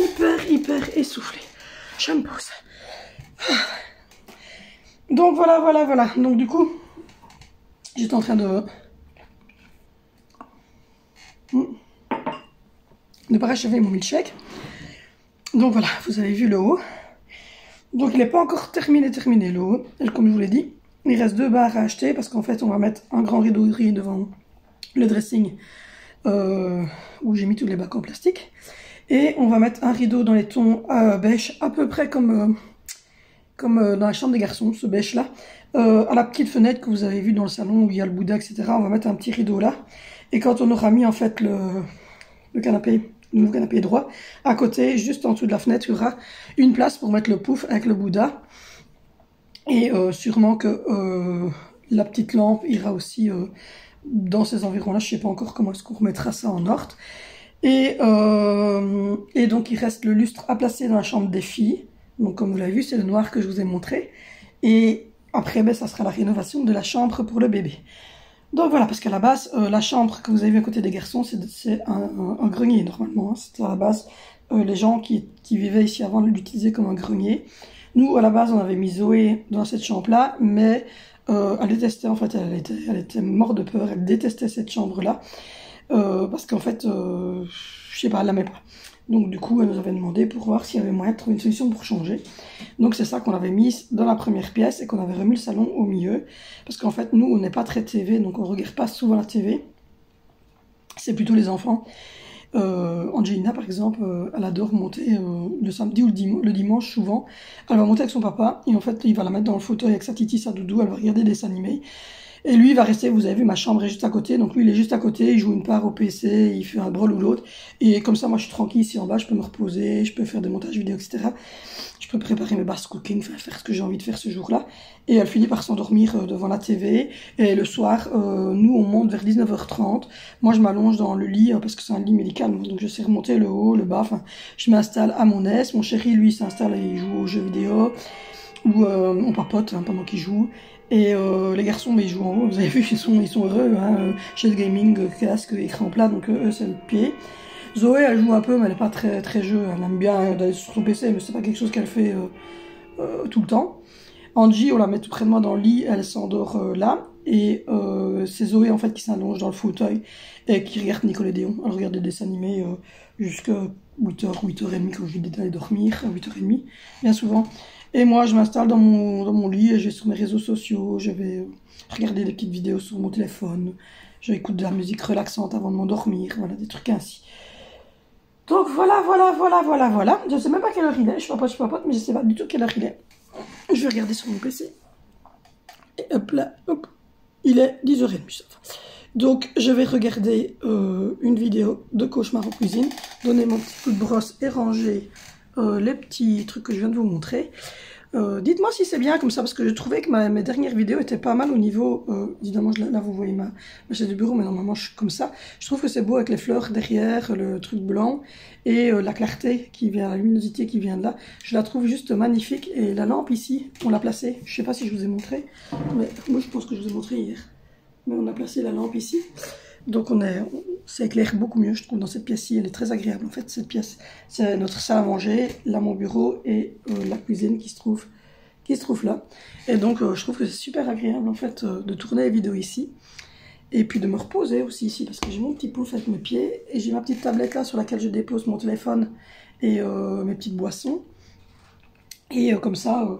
S1: hyper essoufflée. Je me pose. Donc voilà. Donc du coup, j'étais en train de parachever mon milkshake. Donc voilà, vous avez vu le haut. Donc il n'est pas encore terminé le haut. Et comme je vous l'ai dit, il reste 2 barres à acheter parce qu'en fait, on va mettre un grand rideau gris devant le dressing. Où j'ai mis tous les bacs en plastique et on va mettre un rideau dans les tons beige à peu près comme dans la chambre des garçons, ce beige là, à la petite fenêtre que vous avez vu dans le salon où il y a le Bouddha, etc. On va mettre un petit rideau là et quand on aura mis en fait le nouveau canapé droit à côté, juste en dessous de la fenêtre, il y aura une place pour mettre le pouf avec le Bouddha et sûrement que la petite lampe ira aussi dans ces environs-là. Je sais pas encore comment est-ce qu'on remettra ça en ordre. Et donc, il reste le lustre à placer dans la chambre des filles. Donc, comme vous l'avez vu, c'est le noir que je vous ai montré. Et après, ça sera la rénovation de la chambre pour le bébé. Donc voilà, parce qu'à la base, la chambre que vous avez vu à côté des garçons, c'est un grenier normalement. Hein. C'était à la base, les gens qui vivaient ici avant l'utilisaient comme un grenier. Nous, à la base, on avait mis Zoé dans cette chambre-là, mais elle détestait, en fait, elle était morte de peur, elle détestait cette chambre-là, parce qu'en fait, je sais pas, elle l'aimait pas. Donc du coup, elle nous avait demandé pour voir s'il y avait moyen de trouver une solution pour changer. Donc c'est ça qu'on avait mis dans la première pièce et qu'on avait remis le salon au milieu. Parce qu'en fait, nous, on n'est pas très TV, donc on regarde pas souvent la TV. C'est plutôt les enfants. Angelina, par exemple, elle adore monter le samedi ou le dimanche, souvent. Elle va monter avec son papa et en fait, il va la mettre dans le fauteuil avec sa titi, sa doudou, elle va regarder des dessins animés. Et lui, il va rester, vous avez vu, ma chambre est juste à côté. Donc lui, il est juste à côté, il joue une part au PC, il fait un brawl ou l'autre. Et comme ça, moi, je suis tranquille ici en bas, je peux me reposer, je peux faire des montages vidéo, etc. Je peux préparer mes bases cooking, faire ce que j'ai envie de faire ce jour-là. Et elle finit par s'endormir devant la TV. Et le soir, nous, on monte vers 19h30. Moi, je m'allonge dans le lit, parce que c'est un lit médical. Donc je sais remonter le haut, le bas. Enfin, je m'installe à mon aise. Mon chéri, lui, s'installe et il joue aux jeux vidéo. Ou on papote pendant qu'il joue. Et les garçons, ils jouent en haut, vous avez vu, ils sont heureux, hein, chaise gaming, casque, écran plat, donc eux, c'est le pied. Zoé, elle joue un peu, mais elle n'est pas très jeu, elle aime bien d'aller sur son PC, mais c'est pas quelque chose qu'elle fait tout le temps. Angie, on la met tout près de moi dans le lit, elle s'endort là, et c'est Zoé, en fait, qui s'allonge dans le fauteuil et qui regarde Nickelodeon. Elle regarde des dessins animés jusqu'à 8h, 8h30, quand je lui dis d'aller dormir, à 8h30, bien souvent. Et moi, je m'installe dans mon lit et je vais sur mes réseaux sociaux, je vais regarder des petites vidéos sur mon téléphone, je écoute de la musique relaxante avant de m'endormir, voilà, des trucs ainsi. Donc voilà. Je ne sais même pas quelle heure il est, je papote, mais je ne sais pas du tout quelle heure il est. Je vais regarder sur mon PC. Et hop là, hop, il est 10h30, ça va. Donc je vais regarder une vidéo de cauchemar en cuisine, donner mon petit coup de brosse et ranger les petits trucs que je viens de vous montrer. Dites-moi si c'est bien comme ça, parce que je trouvais que mes dernières vidéos étaient pas mal au niveau, évidemment là vous voyez ma chaise de bureau, mais normalement je suis comme ça. Je trouve que c'est beau avec les fleurs derrière, le truc blanc, et la clarté qui vient, la luminosité qui vient de là. Je la trouve juste magnifique, et la lampe ici, on l'a placée, je sais pas si je vous ai montré, mais moi je pense que je vous ai montré hier. Mais on a placé la lampe ici. Donc ça éclaire beaucoup mieux, je trouve, dans cette pièce-ci. Elle est très agréable, en fait, cette pièce. C'est notre salle à manger, là, mon bureau et la cuisine qui se trouve là. Et donc, je trouve que c'est super agréable, en fait, de tourner les vidéos ici. Et puis de me reposer aussi ici, parce que j'ai mon petit pouf avec mes pieds. Et j'ai ma petite tablette là sur laquelle je dépose mon téléphone et mes petites boissons. Et comme ça...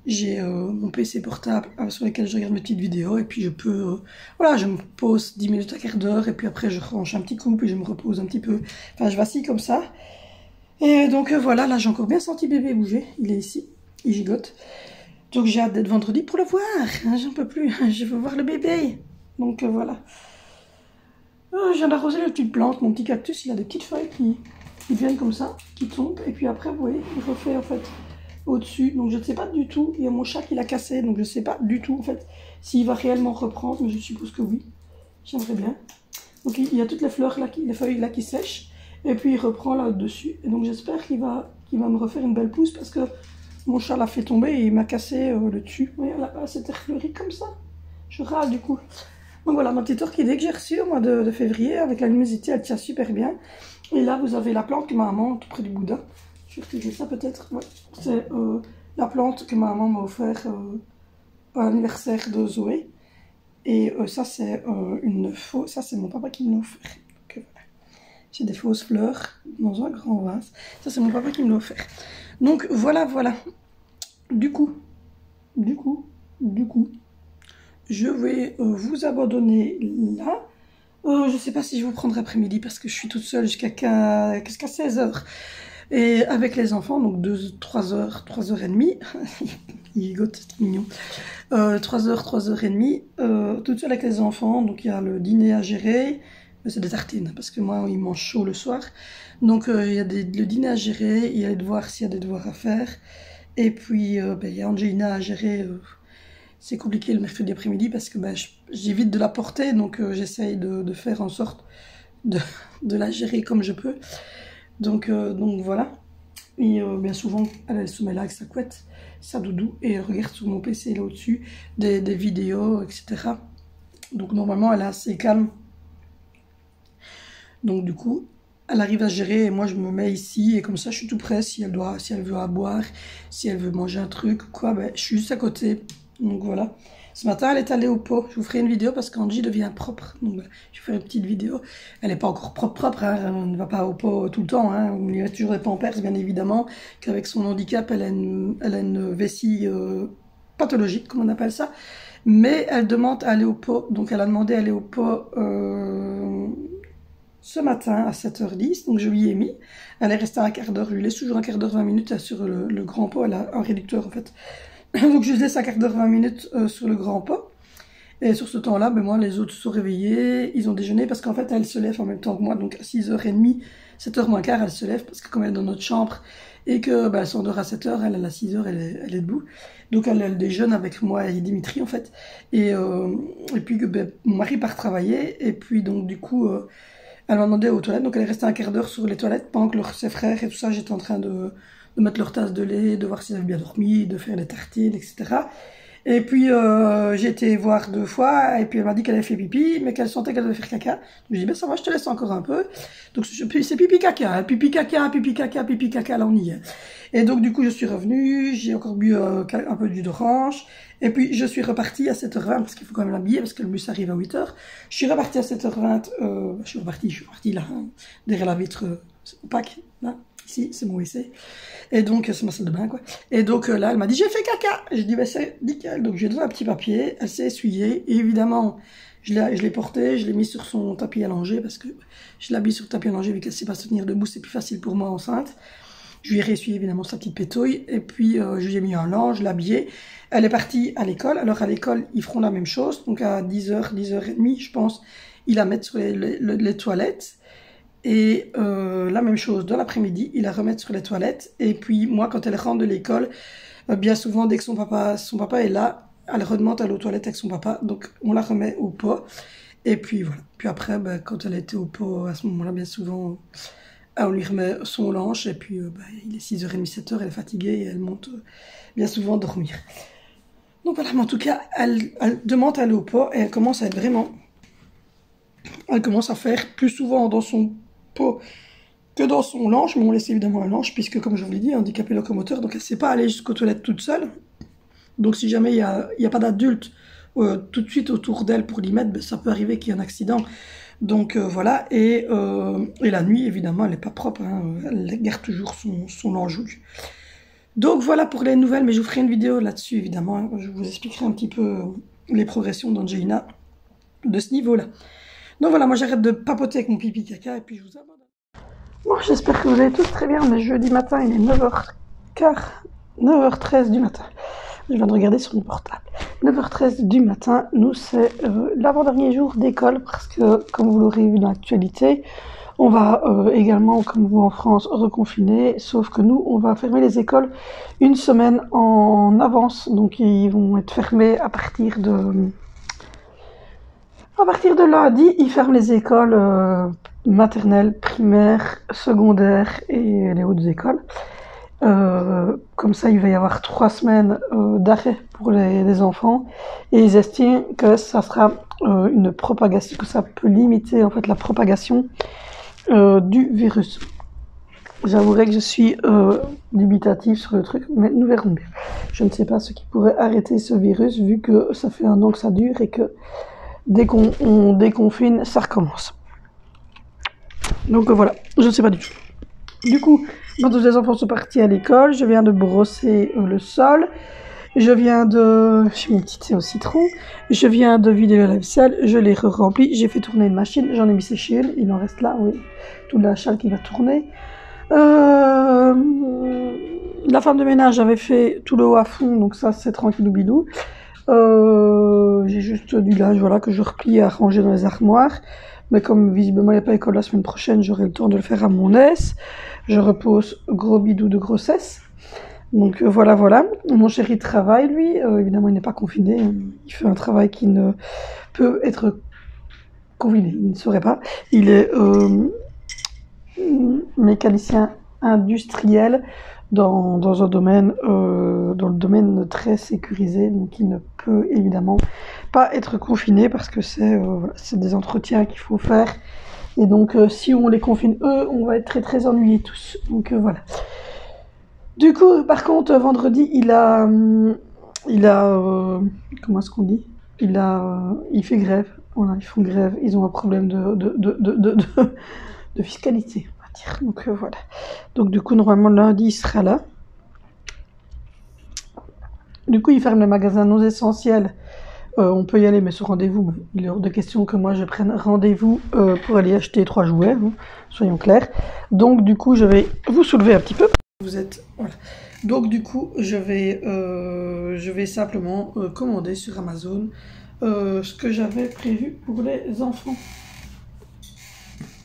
S1: j'ai mon PC portable sur lequel je regarde mes petites vidéos et puis je peux, voilà, je me pose 10 minutes à quart d'heure et puis après je range un petit coup puis je me repose un petit peu. Enfin, je vacille comme ça. Et donc voilà, là j'ai encore bien senti bébé bouger. Il est ici, il gigote. Donc j'ai hâte d'être vendredi pour le voir. J'en peux plus, je veux voir le bébé. Donc voilà. Je viens d'arroser les petites plantes. Mon petit cactus, il a des petites feuilles qui viennent comme ça, qui tombent. Et puis après, vous voyez, il refait en fait... au-dessus, donc je ne sais pas du tout. Il y a mon chat qui l'a cassé, donc je ne sais pas du tout en fait s'il va réellement reprendre, mais je suppose que oui. J'aimerais bien. Donc il y a toutes les fleurs là, les feuilles là qui sèchent, et puis il reprend là dessus. Et donc j'espère qu'il va me refaire une belle pousse parce que mon chat l'a fait tomber et il m'a cassé le dessus. Oui, là-bas c'était refleuri comme ça. Je râle du coup. Donc voilà ma petite orchidée que j'ai reçue au mois de février avec la luminosité, elle tient super bien. Et là vous avez la plante que ma maman tout près du boudin. Je vais regarder ça peut-être. Ouais. C'est la plante que ma maman m'a offert à l'anniversaire de Zoé. Et ça c'est ça c'est mon papa qui me l'a offert. Voilà. J'ai des fausses fleurs dans un grand vase. Ça c'est mon papa qui me l'a offert. Donc voilà. Du coup, je vais vous abandonner là. Je sais pas si je vous prendrai après-midi parce que je suis toute seule jusqu'à 16h. Et avec les enfants, donc 3h, 3h30, il gigote, c'est mignon, 3h, 3h30, toute seule avec les enfants, donc il y a le dîner à gérer, c'est des tartines, parce que moi, ils mangent chaud le soir, donc il y a le dîner à gérer, il y a les devoirs s'il y a des devoirs à faire, et puis il y a Angelina à gérer, c'est compliqué le mercredi après-midi, parce que j'évite de la porter, donc j'essaye de faire en sorte de la gérer comme je peux. Donc voilà, et bien souvent elle se met là avec sa couette, sa doudou, et elle regarde sur mon PC là au-dessus des vidéos, etc. Donc normalement elle est assez calme. Donc du coup, elle arrive à gérer et moi je me mets ici et comme ça je suis tout prêt si elle veut à boire, si elle veut manger un truc ou quoi, ben, je suis juste à côté. Donc voilà. Ce matin elle est allée au pot. Je vous ferai une vidéo parce qu'Angie devient propre. Donc voilà, je ferai une petite vidéo. Elle n'est pas encore propre, hein. On ne va pas au pot tout le temps. Hein. On lui met toujours des pampers, bien évidemment, qu'avec son handicap elle a une vessie pathologique, comme on appelle ça. Mais elle demande à aller au pot. Donc elle a demandé à aller au pot ce matin à 7h10, donc je lui ai mis. Elle est restée un quart d'heure, je lui laisse toujours un quart d'heure, 20 minutes sur le grand pot, elle a un réducteur en fait. Donc je lui laisse un quart d'heure, 20 minutes sur le grand pot. Et sur ce temps-là, ben moi les autres se sont réveillés, ils ont déjeuné parce qu'en fait elle se lève en même temps que moi, donc à 6h30, 7h moins quart, elle se lève parce que comme elle est dans notre chambre et que ben, elle s'endort à 7h, elle à 6h, elle est debout. Donc elle déjeune avec moi et Dimitri en fait. Et puis ben, mon mari part travailler et puis donc du coup... elle m'a demandé aux toilettes, donc elle est restée un quart d'heure sur les toilettes pendant que ses frères et tout ça, j'étais en train de mettre leur tasse de lait, de voir s'ils avaient bien dormi, de faire les tartines, etc. Et puis j'ai été voir 2 fois, et puis elle m'a dit qu'elle avait fait pipi, mais qu'elle sentait qu'elle devait faire caca. Donc je dis ben ça va, je te laisse encore un peu. Donc c'est pipi caca, hein, pipi caca, pipi caca, pipi caca, là on y est. Et donc du coup je suis revenue, j'ai encore bu un peu de jus d'orange. Et puis je suis repartie à 7h20 parce qu'il faut quand même l'habiller parce que le bus arrive à 8h. Je suis repartie à 7h20, je suis repartie là, hein, derrière la vitre opaque, là, ici, c'est mon WC. Et donc c'est ma salle de bain quoi. Et donc là elle m'a dit j'ai fait caca. J'ai dit bah c'est nickel. Donc j'ai donné un petit papier, elle s'est essuyée. Et évidemment je l'ai porté, je l'ai mis sur son tapis allongé parce que je l'habille sur le tapis allongé vu qu'elle ne sait pas se tenir debout, c'est plus facile pour moi enceinte. Je lui ai réessuyé évidemment sa petite pétouille et puis je lui ai mis un linge, je l'ai habillée. Elle est partie à l'école. Alors à l'école, ils feront la même chose. Donc à 10h, 10h30, je pense, ils la mettent sur les toilettes. Et la même chose, dans l'après-midi, ils la remettent sur les toilettes. Et puis moi, quand elle rentre de l'école, bien souvent, dès que son papa est là, elle redemande à aller aux toilettes avec son papa. Donc on la remet au pot. Et puis voilà. Puis après, ben, quand elle était au pot, à ce moment-là, bien souvent... on lui remet son linge et puis bah, il est 6h30, 7h, elle est fatiguée et elle monte bien souvent dormir. Donc voilà, mais en tout cas, elle demande à aller au pot et elle commence à être vraiment... Elle commence à faire plus souvent dans son pot que dans son linge, mais on laisse évidemment un linge puisque, comme je vous l'ai dit, handicapée locomoteur, donc elle ne sait pas aller jusqu'aux toilettes toute seule. Donc si jamais il n'y a pas d'adulte tout de suite autour d'elle pour l'y mettre, ben, ça peut arriver qu'il y ait un accident. Donc voilà, et la nuit, évidemment, elle n'est pas propre, hein, elle garde toujours son linge. Donc voilà pour les nouvelles, mais je vous ferai une vidéo là-dessus, évidemment. Hein. Je vous expliquerai un petit peu les progressions d'Angelina de ce niveau-là. Donc voilà, moi j'arrête de papoter avec mon pipi caca et puis je vous abandonne. Bon, j'espère que vous allez tous très bien, mais jeudi matin, il est 9h15, 9h13 du matin. Je viens de regarder sur mon portable. 9h13 du matin, nous c'est l'avant-dernier jour d'école parce que, comme vous l'aurez vu dans l'actualité, on va également, comme vous en France, reconfiner, sauf que nous, on va fermer les écoles une semaine en avance. Donc ils vont être fermés à partir de lundi. Ils ferment les écoles maternelles, primaires, secondaires et les hautes écoles. Comme ça, il va y avoir 3 semaines d'arrêt pour les enfants et ils estiment que ça sera une propagation, que ça peut limiter en fait la propagation du virus. J'avouerai que je suis dubitative sur le truc, mais nous verrons bien. Je ne sais pas ce qui pourrait arrêter ce virus vu que ça fait 1 an que ça dure et que dès qu'on déconfine, ça recommence. Donc voilà, je ne sais pas du tout. Du coup, quand tous les enfants sont partis à l'école, je viens de brosser le sol. Je viens de... J'ai mon petit thé au citron. Je viens de vider le lave-vaisselle. Je l'ai rempli. J'ai fait tourner une machine. J'en ai mis sécher une. Il en reste là, oui. Toute la chale qui va tourner. La femme de ménage avait fait tout le haut à fond. Donc ça, c'est tranquillou bilou. J'ai juste du linge, voilà, que je replie à ranger dans les armoires. Mais comme visiblement il n'y a pas école la semaine prochaine, j'aurai le temps de le faire à mon aise. Je repose gros bidou de grossesse. Donc voilà. Mon chéri travaille, lui. Évidemment, il n'est pas confiné. Il fait un travail qui ne peut être confiné. Il ne saurait pas. Il est mécanicien industriel dans un domaine, dans le domaine très sécurisé. Donc il ne peut évidemment pas être confinés parce que c'est voilà, des entretiens qu'il faut faire. Et donc, si on les confine eux, on va être très très ennuyés tous. Donc voilà. Du coup, par contre, vendredi, il a comment est-ce qu'on dit? Il fait grève. Voilà, ils font grève. Ils ont un problème de fiscalité, on va dire. Donc voilà. Donc du coup, normalement, lundi, il sera là. Du coup, il ferme le magasin non essentiel. On peut y aller, mais sur rendez-vous. Il est hors de question que moi, je prenne rendez-vous pour aller acheter 3 jouets. Hein, soyons clairs. Donc du coup, je vais vous soulever un petit peu. Vous êtes... Voilà. Donc du coup, je vais simplement commander sur Amazon ce que j'avais prévu pour les enfants.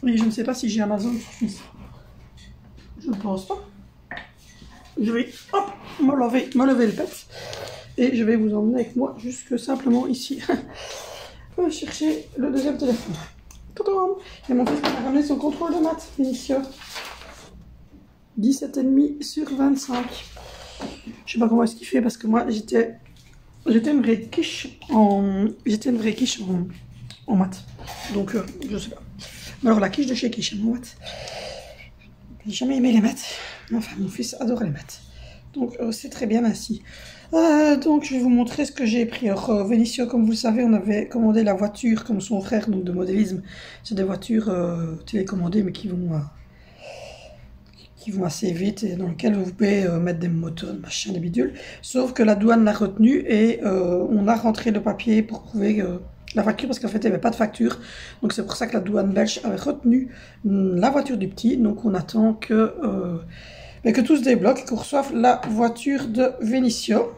S1: Oui, je ne sais pas si j'ai Amazon sur Suisse. Je ne pense pas. Je vais hop, me lever le pet. Et je vais vous emmener avec moi jusque simplement ici. Chercher le deuxième téléphone. Tadam! Et mon fils m'a ramené son contrôle de maths, Vinicio. 17,5 sur 25. Je sais pas comment est-ce qu'il fait parce que moi j'étais une vraie quiche en maths. Donc je sais pas. Mais alors la quiche de chez Quiche en maths. J'ai jamais aimé les maths. Enfin mon fils adore les maths. Donc c'est très bien ainsi. Donc je vais vous montrer ce que j'ai pris. Alors Vinicio, comme vous le savez, on avait commandé la voiture comme son frère, donc de modélisme. C'est des voitures télécommandées mais qui vont assez vite et dans lesquelles vous pouvez mettre des moteurs, machin, des bidules. Sauf que la douane l'a retenu et on a rentré le papier pour prouver la facture parce qu'en fait il n'y avait pas de facture. Donc c'est pour ça que la douane belge avait retenu la voiture du petit. Donc on attend que tout se débloque et qu'on reçoive la voiture de Vinicio.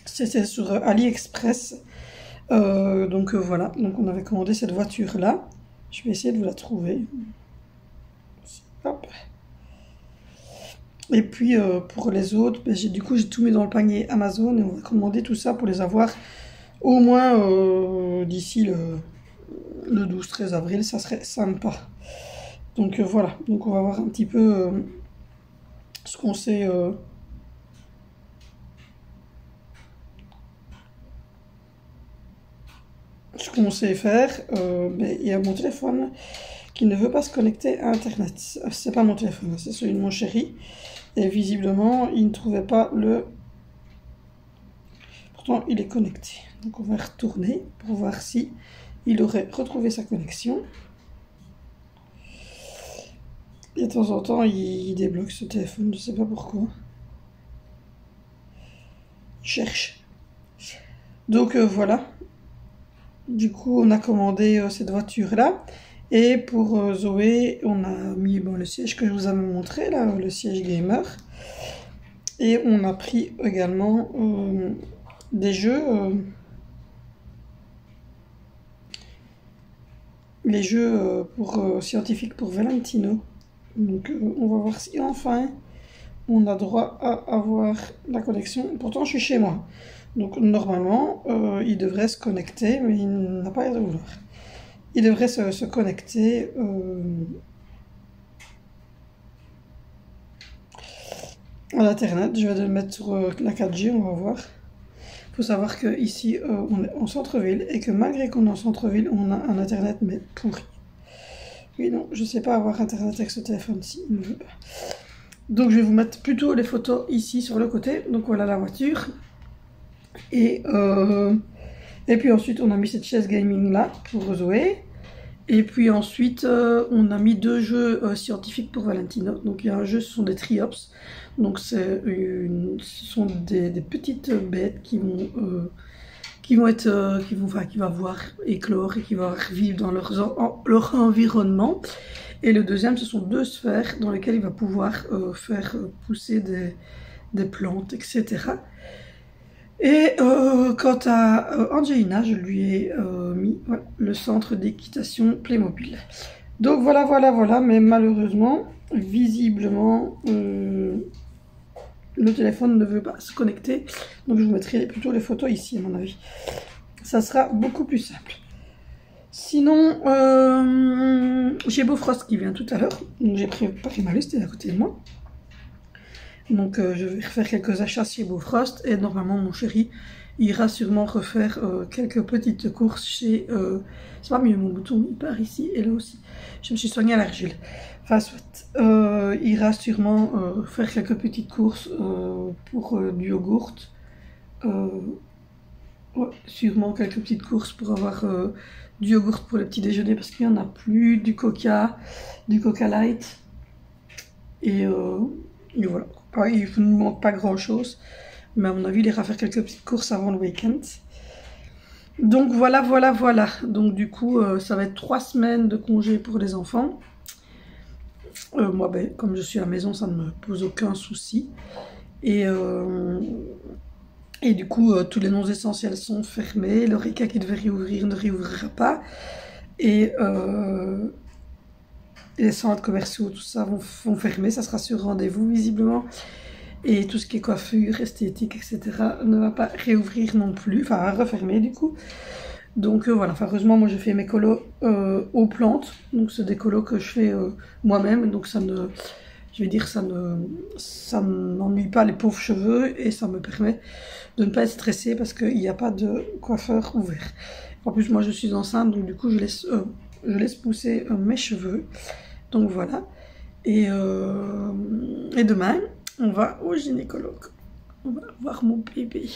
S1: C'était sur AliExpress. Donc voilà, donc on avait commandé cette voiture là. Je vais essayer de vous la trouver. Hop. Et puis pour les autres, du coup j'ai tout mis dans le panier Amazon et on va commander tout ça pour les avoir au moins d'ici le 12-13 avril, ça serait sympa. Donc voilà, donc on va voir un petit peu ce qu'on sait. Ce qu'on sait faire. Il y a mon téléphone qui ne veut pas se connecter à internet. C'est pas mon téléphone, c'est celui de mon chéri. Et visiblement, il ne trouvait pas le... Pourtant, il est connecté. Donc on va retourner pour voir si il aurait retrouvé sa connexion. Et de temps en temps, il débloque ce téléphone, je ne sais pas pourquoi. Il cherche. Donc voilà. Du coup, on a commandé cette voiture-là. Et pour Zoé, on a mis le siège que je vous avais montré, là, le siège gamer. Et on a pris également des jeux, les jeux scientifiques pour Valentino. Donc on va voir si enfin on a droit à avoir la connexion. Pourtant, je suis chez moi. Donc normalement, il devrait se connecter, mais il n'a pas l'air de vouloir. Il devrait se connecter à l'internet. Je vais le mettre sur la 4G, on va voir. Il faut savoir qu'ici, on est en centre-ville et que malgré qu'on est en centre-ville, on a un internet mais pourri. Oui, non, je ne sais pas avoir internet avec ce téléphone-ci, il ne veut pas. Donc je vais vous mettre plutôt les photos ici sur le côté. Donc voilà la voiture. Et puis ensuite, on a mis cette chaise gaming là pour Zoé. Et puis ensuite, on a mis 2 jeux scientifiques pour Valentino. Donc il y a un jeu, ce sont des triops. Donc ce sont des petites bêtes qui vont voir éclore et qui vont vivre dans leur environnement. Et le deuxième, ce sont 2 sphères dans lesquelles il va pouvoir faire pousser des plantes, etc. Et quant à Angelina, je lui ai mis le centre d'équitation Playmobil. Donc voilà, mais malheureusement, visiblement, le téléphone ne veut pas se connecter. Donc je vous mettrai plutôt les photos ici, à mon avis. Ça sera beaucoup plus simple. Sinon, j'ai Bofrost qui vient tout à l'heure. Donc j'ai préparé ma liste, elle est à côté de moi. Donc je vais faire quelques achats chez Bofrost et normalement mon chéri ira sûrement refaire quelques petites courses chez... c'est pas mieux, mon bouton il part ici et là aussi. Je me suis soignée à l'argile. Enfin, soit. Ira sûrement faire quelques petites courses pour du yogourt. Ouais, sûrement quelques petites courses pour avoir du yogourt pour le petit déjeuner parce qu'il n'y en a plus, du coca light. Et voilà. Il ne manque pas grand chose. Mais à mon avis, il ira faire quelques petites courses avant le week-end. Donc voilà. Donc du coup, ça va être 3 semaines de congé pour les enfants. Moi, ben, comme je suis à la maison, ça ne me pose aucun souci. Et du coup, tous les noms essentiels sont fermés. Le RECA qui devait réouvrir ne réouvrira pas. Et les centres commerciaux, tout ça vont fermer. Ça sera sur rendez-vous, visiblement. Et tout ce qui est coiffure, esthétique, etc. ne va pas réouvrir non plus. Enfin, refermer du coup. Donc voilà, enfin, heureusement, moi je fais mes colos aux plantes. Donc c'est des colos que je fais moi-même. Donc ça ne... Je vais dire, ça n'ennuie pas les pauvres cheveux et ça me permet de ne pas être stressée parce qu'il n'y a pas de coiffeur ouvert. En plus, moi je suis enceinte, donc du coup je laisse pousser mes cheveux. Donc voilà. Et demain, on va au gynécologue. On va voir mon bébé.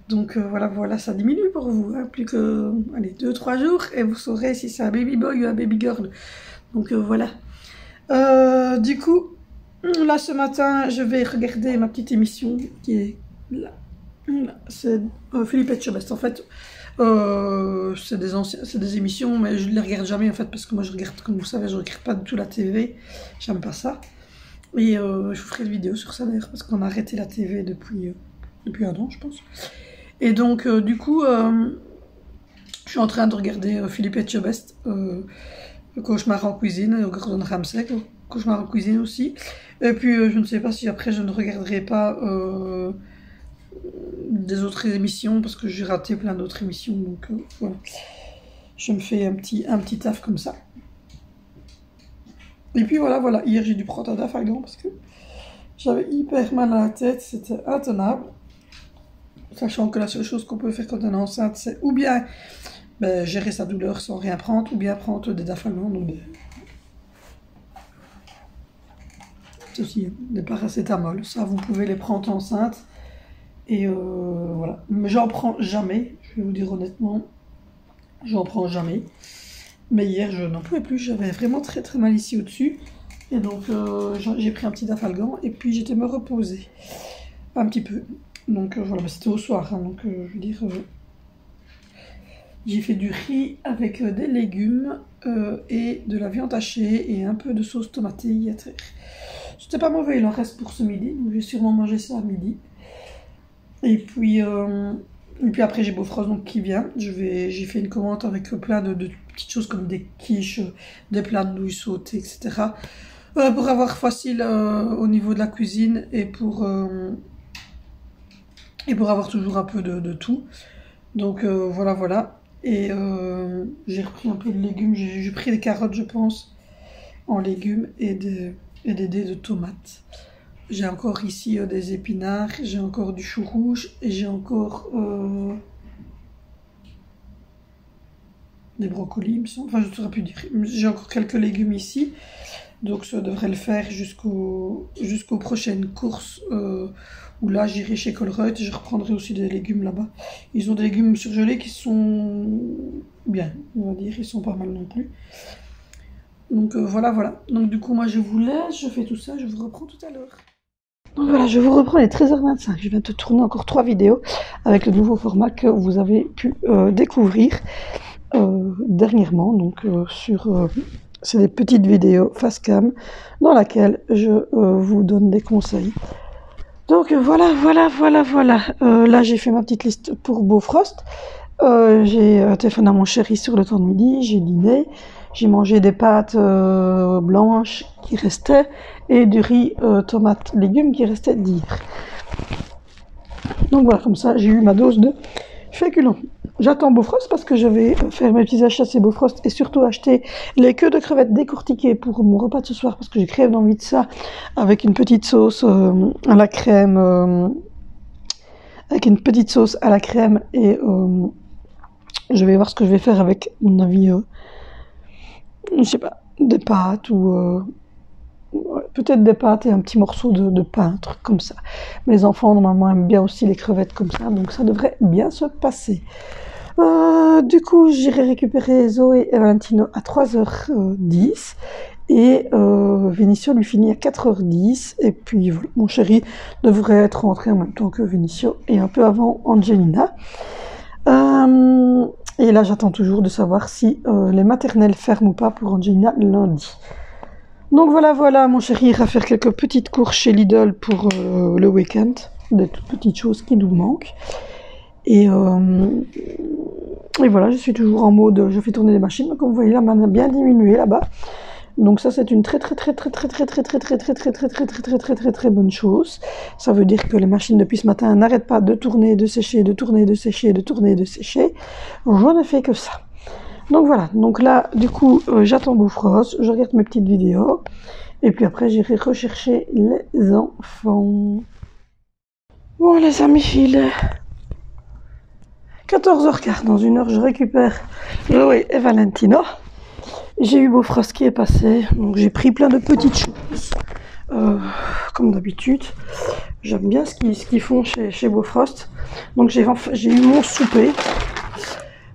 S1: Donc voilà, ça diminue pour vous. Hein. Plus que, allez, 2-3 jours et vous saurez si c'est un baby boy ou un baby girl. Donc voilà. Du coup, là ce matin, je vais regarder ma petite émission qui est là. C'est Philippe Etchebest. En fait, c'est des émissions, mais je ne les regarde jamais en fait parce que moi je regarde, comme vous savez, je regarde pas du tout la TV. J'aime pas ça. Et je vous ferai une vidéo sur ça d'ailleurs parce qu'on a arrêté la TV depuis 1 an, je pense. Et donc, du coup, je suis en train de regarder Philippe Etchebest. Cauchemar en cuisine, Gordon Ramsay, Cauchemar en cuisine aussi. Et puis je ne sais pas si après je ne regarderai pas des autres émissions parce que j'ai raté plein d'autres émissions. Donc voilà, je me fais un petit taf comme ça. Et puis voilà, hier j'ai dû prendre un Dafalgan parce que j'avais hyper mal à la tête, c'était intenable. Sachant que la seule chose qu'on peut faire quand on est enceinte, c'est ou bien gérer sa douleur sans rien prendre, ou bien prendre des Dafalgan, donc ceci, des paracétamol. Ça, vous pouvez les prendre enceinte. Et voilà. Mais j'en prends jamais, je vais vous dire honnêtement. J'en prends jamais. Mais hier, je n'en pouvais plus. J'avais vraiment très très mal ici au-dessus. Et donc, j'ai pris un petit Dafalgan. Et puis, j'étais me reposer un petit peu. Donc, voilà. Mais c'était au soir. Hein, donc, je veux dire... j'ai fait du riz avec des légumes et de la viande hachée et un peu de sauce tomatée. C'était pas mauvais, il en reste pour ce midi. Donc, je vais sûrement manger ça à midi. Et puis après, j'ai Beaufros donc, qui vient. J'ai fait une commande avec plein de petites choses comme des quiches, des plats de nouilles sautées, etc. Pour avoir facile au niveau de la cuisine et pour avoir toujours un peu de tout. Donc voilà. Et j'ai repris un peu de légumes. J'ai pris des carottes, je pense, en légumes et des dés de tomates. J'ai encore ici des épinards, j'ai encore du chou rouge et j'ai encore des brocolis, il me semble. Enfin, je ne saurais plus dire. J'ai encore quelques légumes ici. Donc ça devrait le faire jusqu'aux prochaines courses où là j'irai chez Colruyt et je reprendrai aussi des légumes là-bas. Ils ont des légumes surgelés qui sont bien, on va dire, ils sont pas mal non plus. Donc voilà. Donc du coup moi je vous laisse, je fais tout ça, je vous reprends tout à l'heure. Donc voilà, je vous reprends, il est 13h25. Je viens de tourner encore 3 vidéos avec le nouveau format que vous avez pu découvrir dernièrement. Donc c'est des petites vidéos face cam dans laquelle je vous donne des conseils. Donc voilà. Là j'ai fait ma petite liste pour Beaufrost. J'ai téléphoné à mon chéri sur le temps de midi, j'ai dîné. J'ai mangé des pâtes blanches qui restaient et du riz tomate légumes qui restait d'hier. Donc voilà, comme ça j'ai eu ma dose de féculents. J'attends Beaufrost parce que je vais faire mes petits achats chez Beaufrost et surtout acheter les queues de crevettes décortiquées pour mon repas de ce soir parce que j'ai crève d'envie de ça avec une petite sauce à la crème avec une petite sauce à la crème et je vais voir ce que je vais faire avec, à mon avis, je sais pas, des pâtes ou ouais, peut-être des pâtes et un petit morceau de pain, un truc comme ça. Les enfants normalement aiment bien aussi les crevettes comme ça, donc ça devrait bien se passer. Du coup, j'irai récupérer Zoé et Valentino à 3h10 et Vinicio lui finit à 4h10 et puis voilà, mon chéri devrait être rentré en même temps que Vinicio et un peu avant Angelina. Et là, j'attends toujours de savoir si les maternelles ferment ou pas pour Angelina lundi. Donc voilà, mon chéri ira faire quelques petites courses chez Lidl pour le week-end, des toutes petites choses qui nous manquent. Et voilà, je suis toujours en mode, je fais tourner les machines, comme vous voyez, la manne a bien diminué là-bas. Donc ça, c'est une très bonne chose. Ça veut dire que les machines depuis ce matin n'arrêtent pas de tourner, de sécher, de tourner, de sécher, de tourner, de sécher. Je ne fais que ça. Donc voilà, donc là, du coup, j'attends Bofrost, je regarde mes petites vidéos, et puis après, j'irai rechercher les enfants. Bon, les amis, il est 14h15, dans une heure, je récupère Zoé et Valentino. J'ai eu Bofrost qui est passé, donc j'ai pris plein de petites choses, comme d'habitude. J'aime bien ce qu'ils font chez Bofrost. Donc j'ai eu mon souper.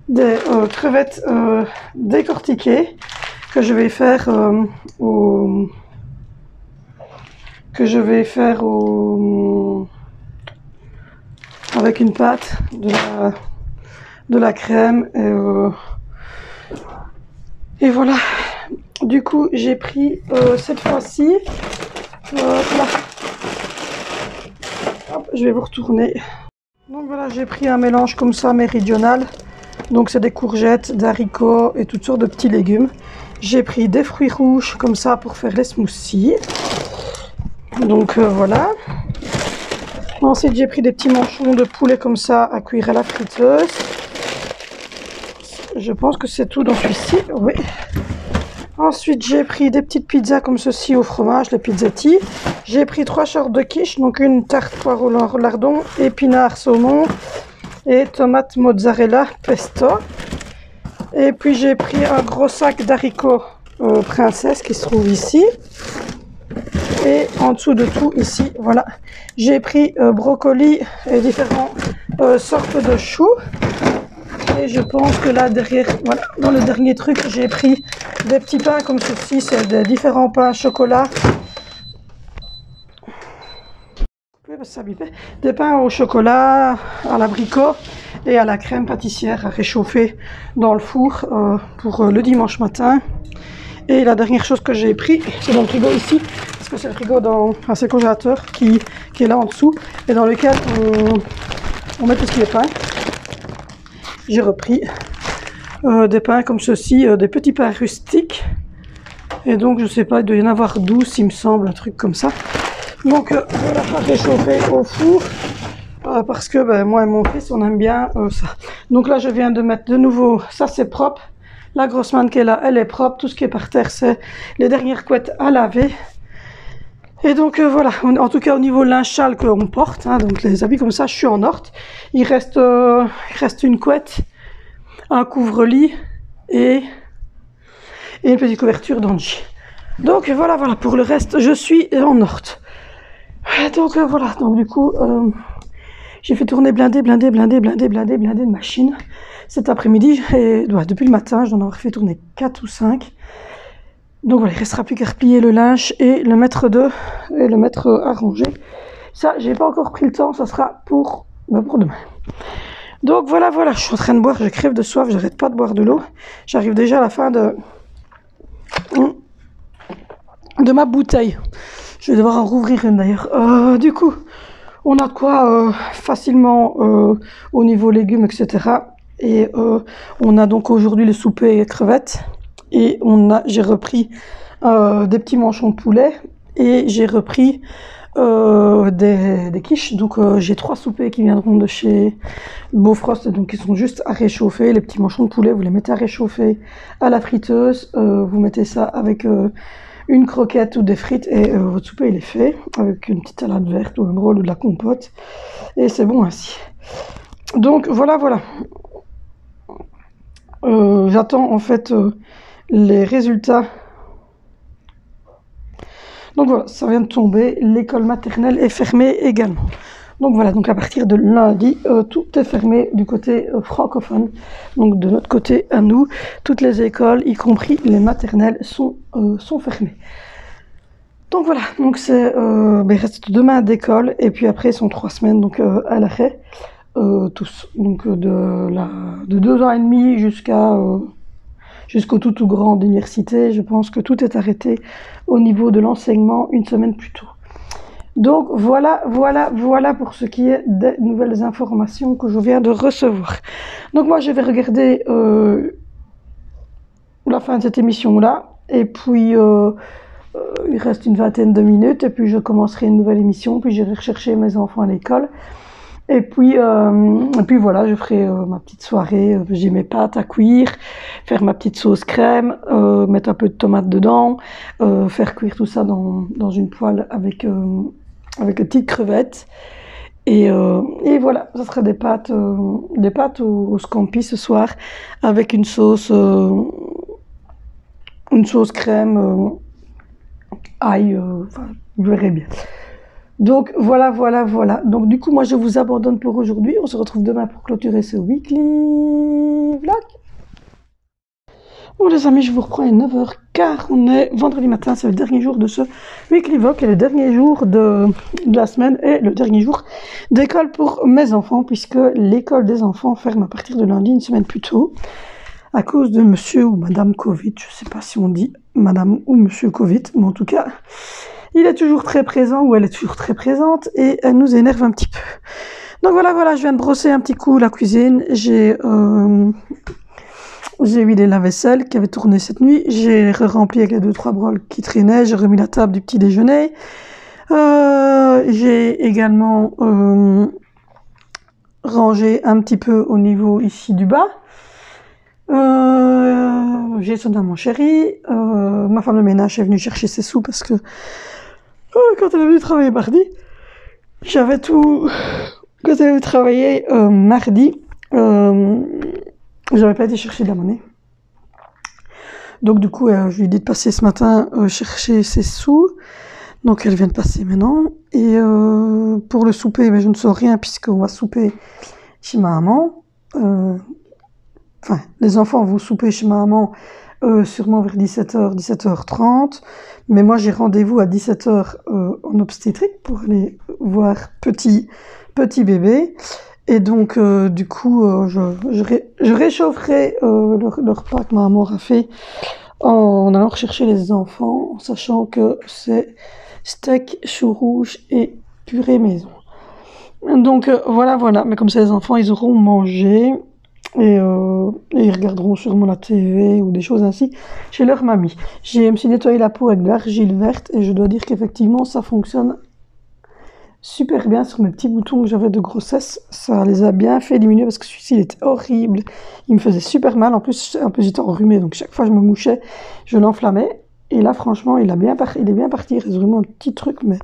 S1: Des crevettes décortiquées que je vais faire avec une pâte, de la crème et voilà. Du coup, j'ai pris cette fois-ci, je vais vous retourner. Donc voilà, j'ai pris un mélange comme ça méridional. Donc c'est des courgettes, d'haricots et toutes sortes de petits légumes. J'ai pris des fruits rouges comme ça pour faire les smoothies. Donc voilà. Ensuite j'ai pris des petits manchons de poulet comme ça à cuire à la friteuse. Je pense que c'est tout dans celui-ci, oui. Ensuite j'ai pris des petites pizzas comme ceci au fromage, les pizzetti. J'ai pris 3 sortes de quiche, donc une tarte poireau lardon, épinards saumon et tomates mozzarella pesto. Et puis j'ai pris un gros sac d'haricots princesse qui se trouve ici. Et en dessous de tout ici, voilà, j'ai pris brocoli et différentes sortes de choux. Et je pense que là derrière, voilà, dans le dernier truc, j'ai pris des petits pains comme ceci, c'est des différents pains chocolat. Des pains au chocolat, à l'abricot et à la crème pâtissière à réchauffer dans le four pour le dimanche matin. Et la dernière chose que j'ai pris, c'est dans le frigo ici, parce que c'est le frigo enfin, c'est le congélateur qui est là en dessous et dans lequel on met tout ce qui est pain. J'ai repris des pains comme ceci, des petits pains rustiques. Et donc je sais pas, il doit y en avoir 12 il me semble, un truc comme ça. Donc voilà, pas réchauffer au four parce que ben, moi et mon fils on aime bien ça. Donc là je viens de mettre de nouveau, ça c'est propre. La grosse manne qui est là, elle est propre. Tout ce qui est par terre, c'est les dernières couettes à laver. Et donc voilà, en tout cas au niveau linge sale qu'on porte, hein, donc les habits comme ça, je suis en ordre. Il reste une couette, un couvre-lit et une petite couverture d'Angie. Donc voilà, pour le reste, je suis en ordre. Donc voilà, donc du coup, j'ai fait tourner blindé de machines cet après-midi. Et ouais, depuis le matin, j'en aurais fait tourner 4 ou 5. Donc voilà, il ne restera plus qu'à replier le linge et le mettre à ranger. Ça, j'ai pas encore pris le temps, ça sera pour demain. Donc voilà, je suis en train de boire, je crève de soif, j'arrête pas de boire de l'eau. J'arrive déjà à la fin de ma bouteille. Je vais devoir en rouvrir une d'ailleurs. Du coup, on a de quoi facilement au niveau légumes, etc. Et on a donc aujourd'hui le souper crevettes. Et j'ai repris des petits manchons de poulet. Et j'ai repris des quiches. Donc j'ai 3 soupers qui viendront de chez Bofrost. Donc ils sont juste à réchauffer. Les petits manchons de poulet, vous les mettez à réchauffer à la friteuse. Vous mettez ça avec une croquette ou des frites et votre souper il est fait avec une petite salade verte ou un rôle ou de la compote. et c'est bon ainsi. Donc voilà. J'attends en fait les résultats. Donc voilà, ça vient de tomber. L'école maternelle est fermée également. Donc voilà, donc à partir de lundi, tout est fermé du côté francophone. Donc de notre côté à nous, toutes les écoles, y compris les maternelles, sont fermées. Donc voilà, donc c'est, il reste 2 mois d'école et puis après ils sont 3 semaines donc à l'arrêt, tous. Donc de 2 ans et demi jusqu'au tout grand d'université, je pense que tout est arrêté au niveau de l'enseignement 1 semaine plus tôt. Donc voilà pour ce qui est des nouvelles informations que je viens de recevoir. Donc moi je vais regarder la fin de cette émission-là, et puis il reste une vingtaine de minutes, et puis je commencerai une nouvelle émission, puis j'irai rechercher mes enfants à l'école. Et puis voilà, je ferai ma petite soirée, j'ai mes pâtes à cuire, faire ma petite sauce crème, mettre un peu de tomates dedans, faire cuire tout ça dans une poêle avec des petites crevettes. Et voilà, ça sera des pâtes au scampi ce soir, avec une sauce crème, ail, enfin, vous verrez bien. Donc voilà. Donc du coup, moi je vous abandonne pour aujourd'hui. On se retrouve demain pour clôturer ce weekly vlog. Bon les amis, je vous reprends à 9h15. On est vendredi matin, c'est le dernier jour de ce weekly vlog et le dernier jour de la semaine et le dernier jour d'école pour mes enfants, puisque l'école des enfants ferme à partir de lundi, 1 semaine plus tôt, à cause de monsieur ou madame Covid. Je sais pas si on dit madame ou monsieur Covid, mais en tout cas... il est toujours très présent, ou elle est toujours très présente, et elle nous énerve un petit peu. Donc voilà, je viens de brosser un petit coup la cuisine. J'ai vidé la vaisselle qui avait tourné cette nuit. J'ai rempli avec les 2-3 broles qui traînaient. J'ai remis la table du petit déjeuner. J'ai également rangé un petit peu au niveau ici du bas. J'ai sonné à mon chéri. Ma femme de ménage est venue chercher ses sous parce que quand elle est venue travailler mardi, j'avais tout... Quand elle est venue travailler mardi, j'avais pas été chercher de la monnaie. Donc du coup, je lui ai dit de passer ce matin chercher ses sous. Donc elle vient de passer maintenant. Et pour le souper, je ne sais rien puisqu'on va souper chez ma maman. Enfin, les enfants vont souper chez ma maman sûrement vers 17h, 17h30. Mais moi, j'ai rendez-vous à 17h en obstétrique pour aller voir petit bébé. Et donc, du coup, je réchaufferai le repas que ma maman aura fait en allant rechercher les enfants, en sachant que c'est steak, chou rouge et purée maison. Donc, voilà. Mais comme ça, les enfants, ils auront mangé. Et ils regarderont sûrement la TV ou des choses ainsi chez leur mamie. Je me suis nettoyé la peau avec de l'argile verte et je dois dire qu'effectivement ça fonctionne super bien sur mes petits boutons que j'avais de grossesse. Ça les a bien fait diminuer parce que celui-ci il était horrible. Il me faisait super mal. En plus j'étais enrhumée, donc chaque fois que je me mouchais, je l'enflammais. Et là franchement il est bien parti. Il reste vraiment un petit truc, mais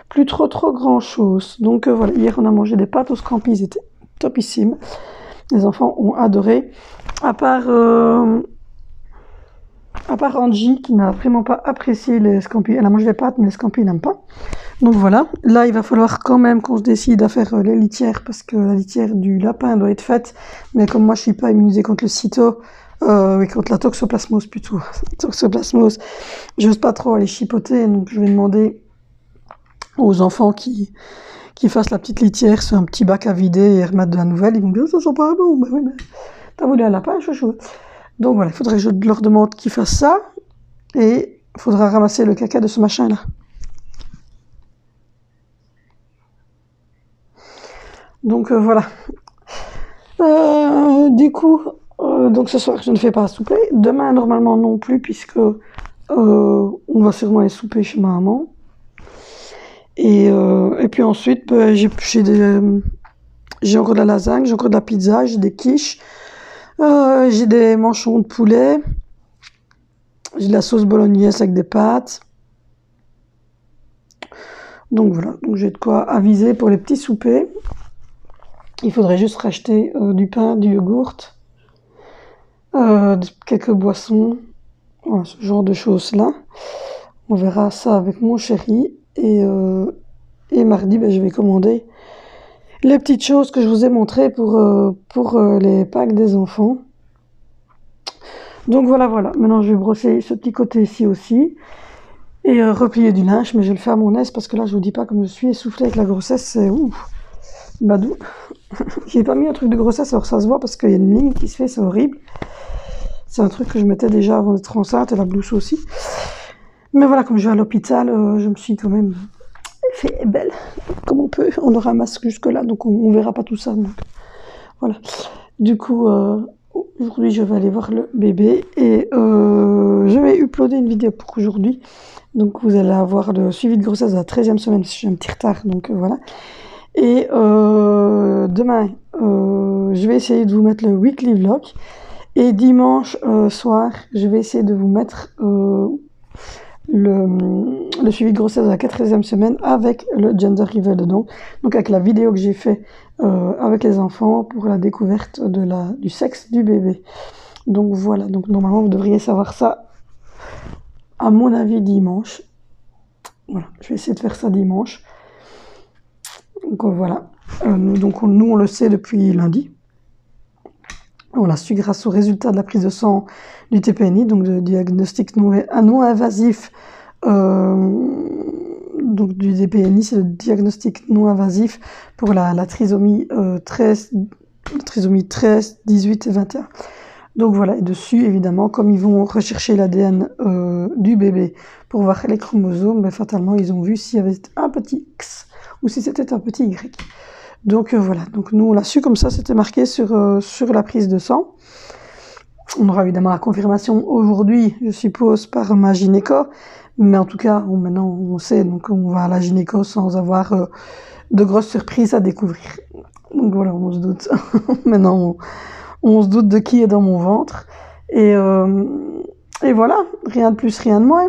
S1: plus trop grand chose. Donc voilà, hier on a mangé des pâtes au scampi, ils étaient topissimes. Les enfants ont adoré, à part Angie qui n'a vraiment pas apprécié les scampi. Elle a mangé les pâtes, mais les scampi, elle n'aime pas. Donc voilà, là il va falloir quand même qu'on se décide à faire les litières, parce que la litière du lapin doit être faite. Mais comme moi je suis pas immunisée contre le cyto, contre la toxoplasmose plutôt, toxoplasmose, j'ose pas trop aller chipoter, donc je vais demander aux enfants qui fassent la petite litière sur un petit bac à vider et remettre de la nouvelle. Ils vont dire ça sent pas bon. Ben oui, mais t'as voulu un lapin, chouchou. Donc voilà, il faudrait que je leur demande qu'ils fassent ça, et il faudra ramasser le caca de ce machin là. Donc voilà. Du coup, donc ce soir je ne fais pas à souper. Demain normalement non plus, puisque on va sûrement aller souper chez ma maman. Et puis ensuite, j'ai encore de la lasagne, j'ai encore de la pizza, j'ai des quiches, j'ai des manchons de poulet, j'ai de la sauce bolognaise avec des pâtes. Donc voilà, donc j'ai de quoi aviser pour les petits soupers. Il faudrait juste racheter du pain, du yogourt, quelques boissons, voilà, ce genre de choses-là. On verra ça avec mon chéri. Et mardi, je vais commander les petites choses que je vous ai montrées pour les Pâques des enfants. Donc voilà. Maintenant, je vais brosser ce petit côté ici aussi. Et replier du linge, mais je vais le faire à mon aise parce que là, je vous dis pas, comme je suis essoufflée avec la grossesse, c'est ouf. Badou. J'ai pas mis un truc de grossesse, alors ça se voit parce qu'il y a une ligne qui se fait, c'est horrible. C'est un truc que je mettais déjà avant d'être enceinte et la blouse aussi. Mais voilà, comme je vais à l'hôpital, je me suis quand même fait belle. Comme on peut, on aura un masque jusque là, donc on verra pas tout ça. Donc voilà. Du coup, aujourd'hui, je vais aller voir le bébé et je vais uploader une vidéo pour aujourd'hui. Donc vous allez avoir le suivi de grossesse de la 13e semaine, parce que j'ai un petit retard, donc voilà. Et demain, je vais essayer de vous mettre le weekly vlog. Et dimanche soir, je vais essayer de vous mettre le suivi de grossesse de la 4e semaine avec le gender reveal dedans. Donc avec la vidéo que j'ai fait avec les enfants pour la découverte du sexe du bébé. Donc voilà, donc normalement vous devriez savoir ça, à mon avis, dimanche. Voilà, je vais essayer de faire ça dimanche. Donc voilà, nous on le sait depuis lundi. On l'a su grâce au résultat de la prise de sang du TPNI, donc de diagnostic non invasif. Donc du DPNI, c'est le diagnostic non invasif pour la trisomie 13, 18 et 21. Donc voilà, et dessus, évidemment, comme ils vont rechercher l'ADN du bébé pour voir les chromosomes, fatalement, ils ont vu s'il y avait un petit X ou si c'était un petit Y. Donc voilà, donc nous on l'a su comme ça, c'était marqué sur la prise de sang. On aura évidemment la confirmation aujourd'hui, je suppose, par ma gynéco, mais en tout cas, maintenant on sait, donc on va à la gynéco sans avoir de grosses surprises à découvrir. Donc voilà, on se doute. Maintenant, on se doute de qui est dans mon ventre. Et voilà, rien de plus, rien de moins.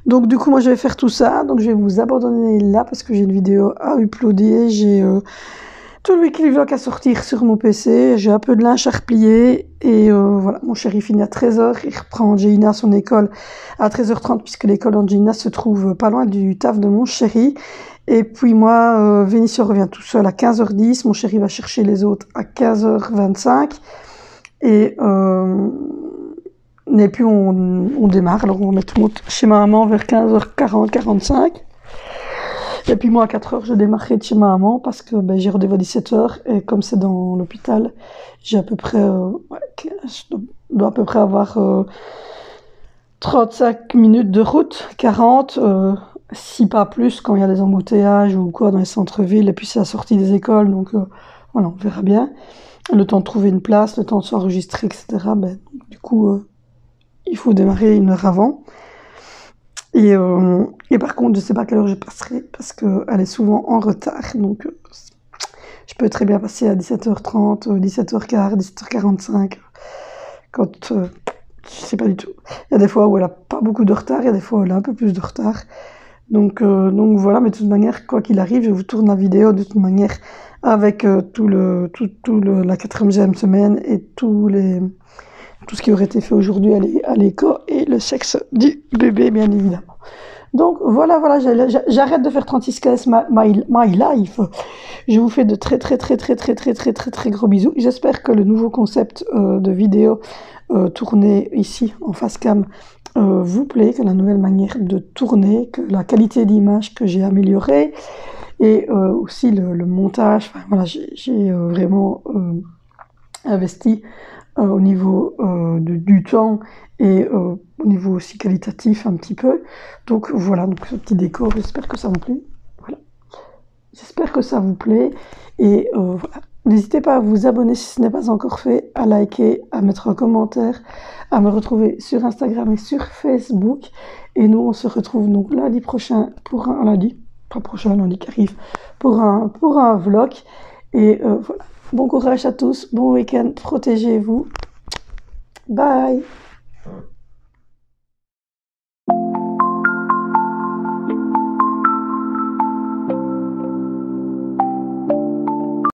S1: Donc du coup, moi je vais faire tout ça, donc je vais vous abandonner là parce que j'ai une vidéo à uploader, j'ai tout le weekly vlog à sortir sur mon PC, j'ai un peu de linge à replier et voilà, mon chéri finit à 13h, il reprend Angelina à son école à 13h30 puisque l'école d'Angelina se trouve pas loin du taf de mon chéri. Et puis moi, Vénition revient tout seul à 15h10, mon chéri va chercher les autres à 15h25 et puis on démarre, alors on met tout le monde chez ma maman vers 15h40, 45. Et puis moi à 4h je démarrerai de chez ma maman parce que j'ai rendez-vous à 17h et comme c'est dans l'hôpital, j'ai à peu près je dois à peu près avoir 35 minutes de route, 40, si pas plus quand il y a des embouteillages ou quoi dans les centres-villes, et puis c'est la sortie des écoles, donc voilà, on verra bien. Le temps de trouver une place, le temps de s'enregistrer, etc. Du coup, il faut démarrer 1 heure avant. Et par contre, je sais pas à quelle heure je passerai parce qu'elle est souvent en retard. Donc, je peux très bien passer à 17h30, 17h15, 17h45. Quand, je sais pas du tout. Il y a des fois où elle a pas beaucoup de retard, il y a des fois où elle a un peu plus de retard. Donc voilà, mais de toute manière, quoi qu'il arrive, je vous tourne la vidéo de toute manière avec la 4e semaine et tout ce qui aurait été fait aujourd'hui à l'écho et le sexe du bébé, bien évidemment. Donc voilà, j'arrête de faire 36 KS my life. Je vous fais de très gros bisous. J'espère que le nouveau concept de vidéo tourné ici en face cam vous plaît, que la nouvelle manière de tourner, que la qualité d'image que j'ai améliorée et aussi le montage. Enfin, voilà, j'ai vraiment investi au niveau du temps et au niveau aussi qualitatif un petit peu. Donc voilà, donc ce petit décor, j'espère que ça vous plaît. Voilà. J'espère que ça vous plaît et voilà. N'hésitez pas à vous abonner si ce n'est pas encore fait, à liker, à mettre un commentaire, à me retrouver sur Instagram et sur Facebook. Et nous, on se retrouve donc lundi prochain pour un lundi qui arrive, pour un vlog. Et voilà. Bon courage à tous, bon week-end, protégez-vous. Bye!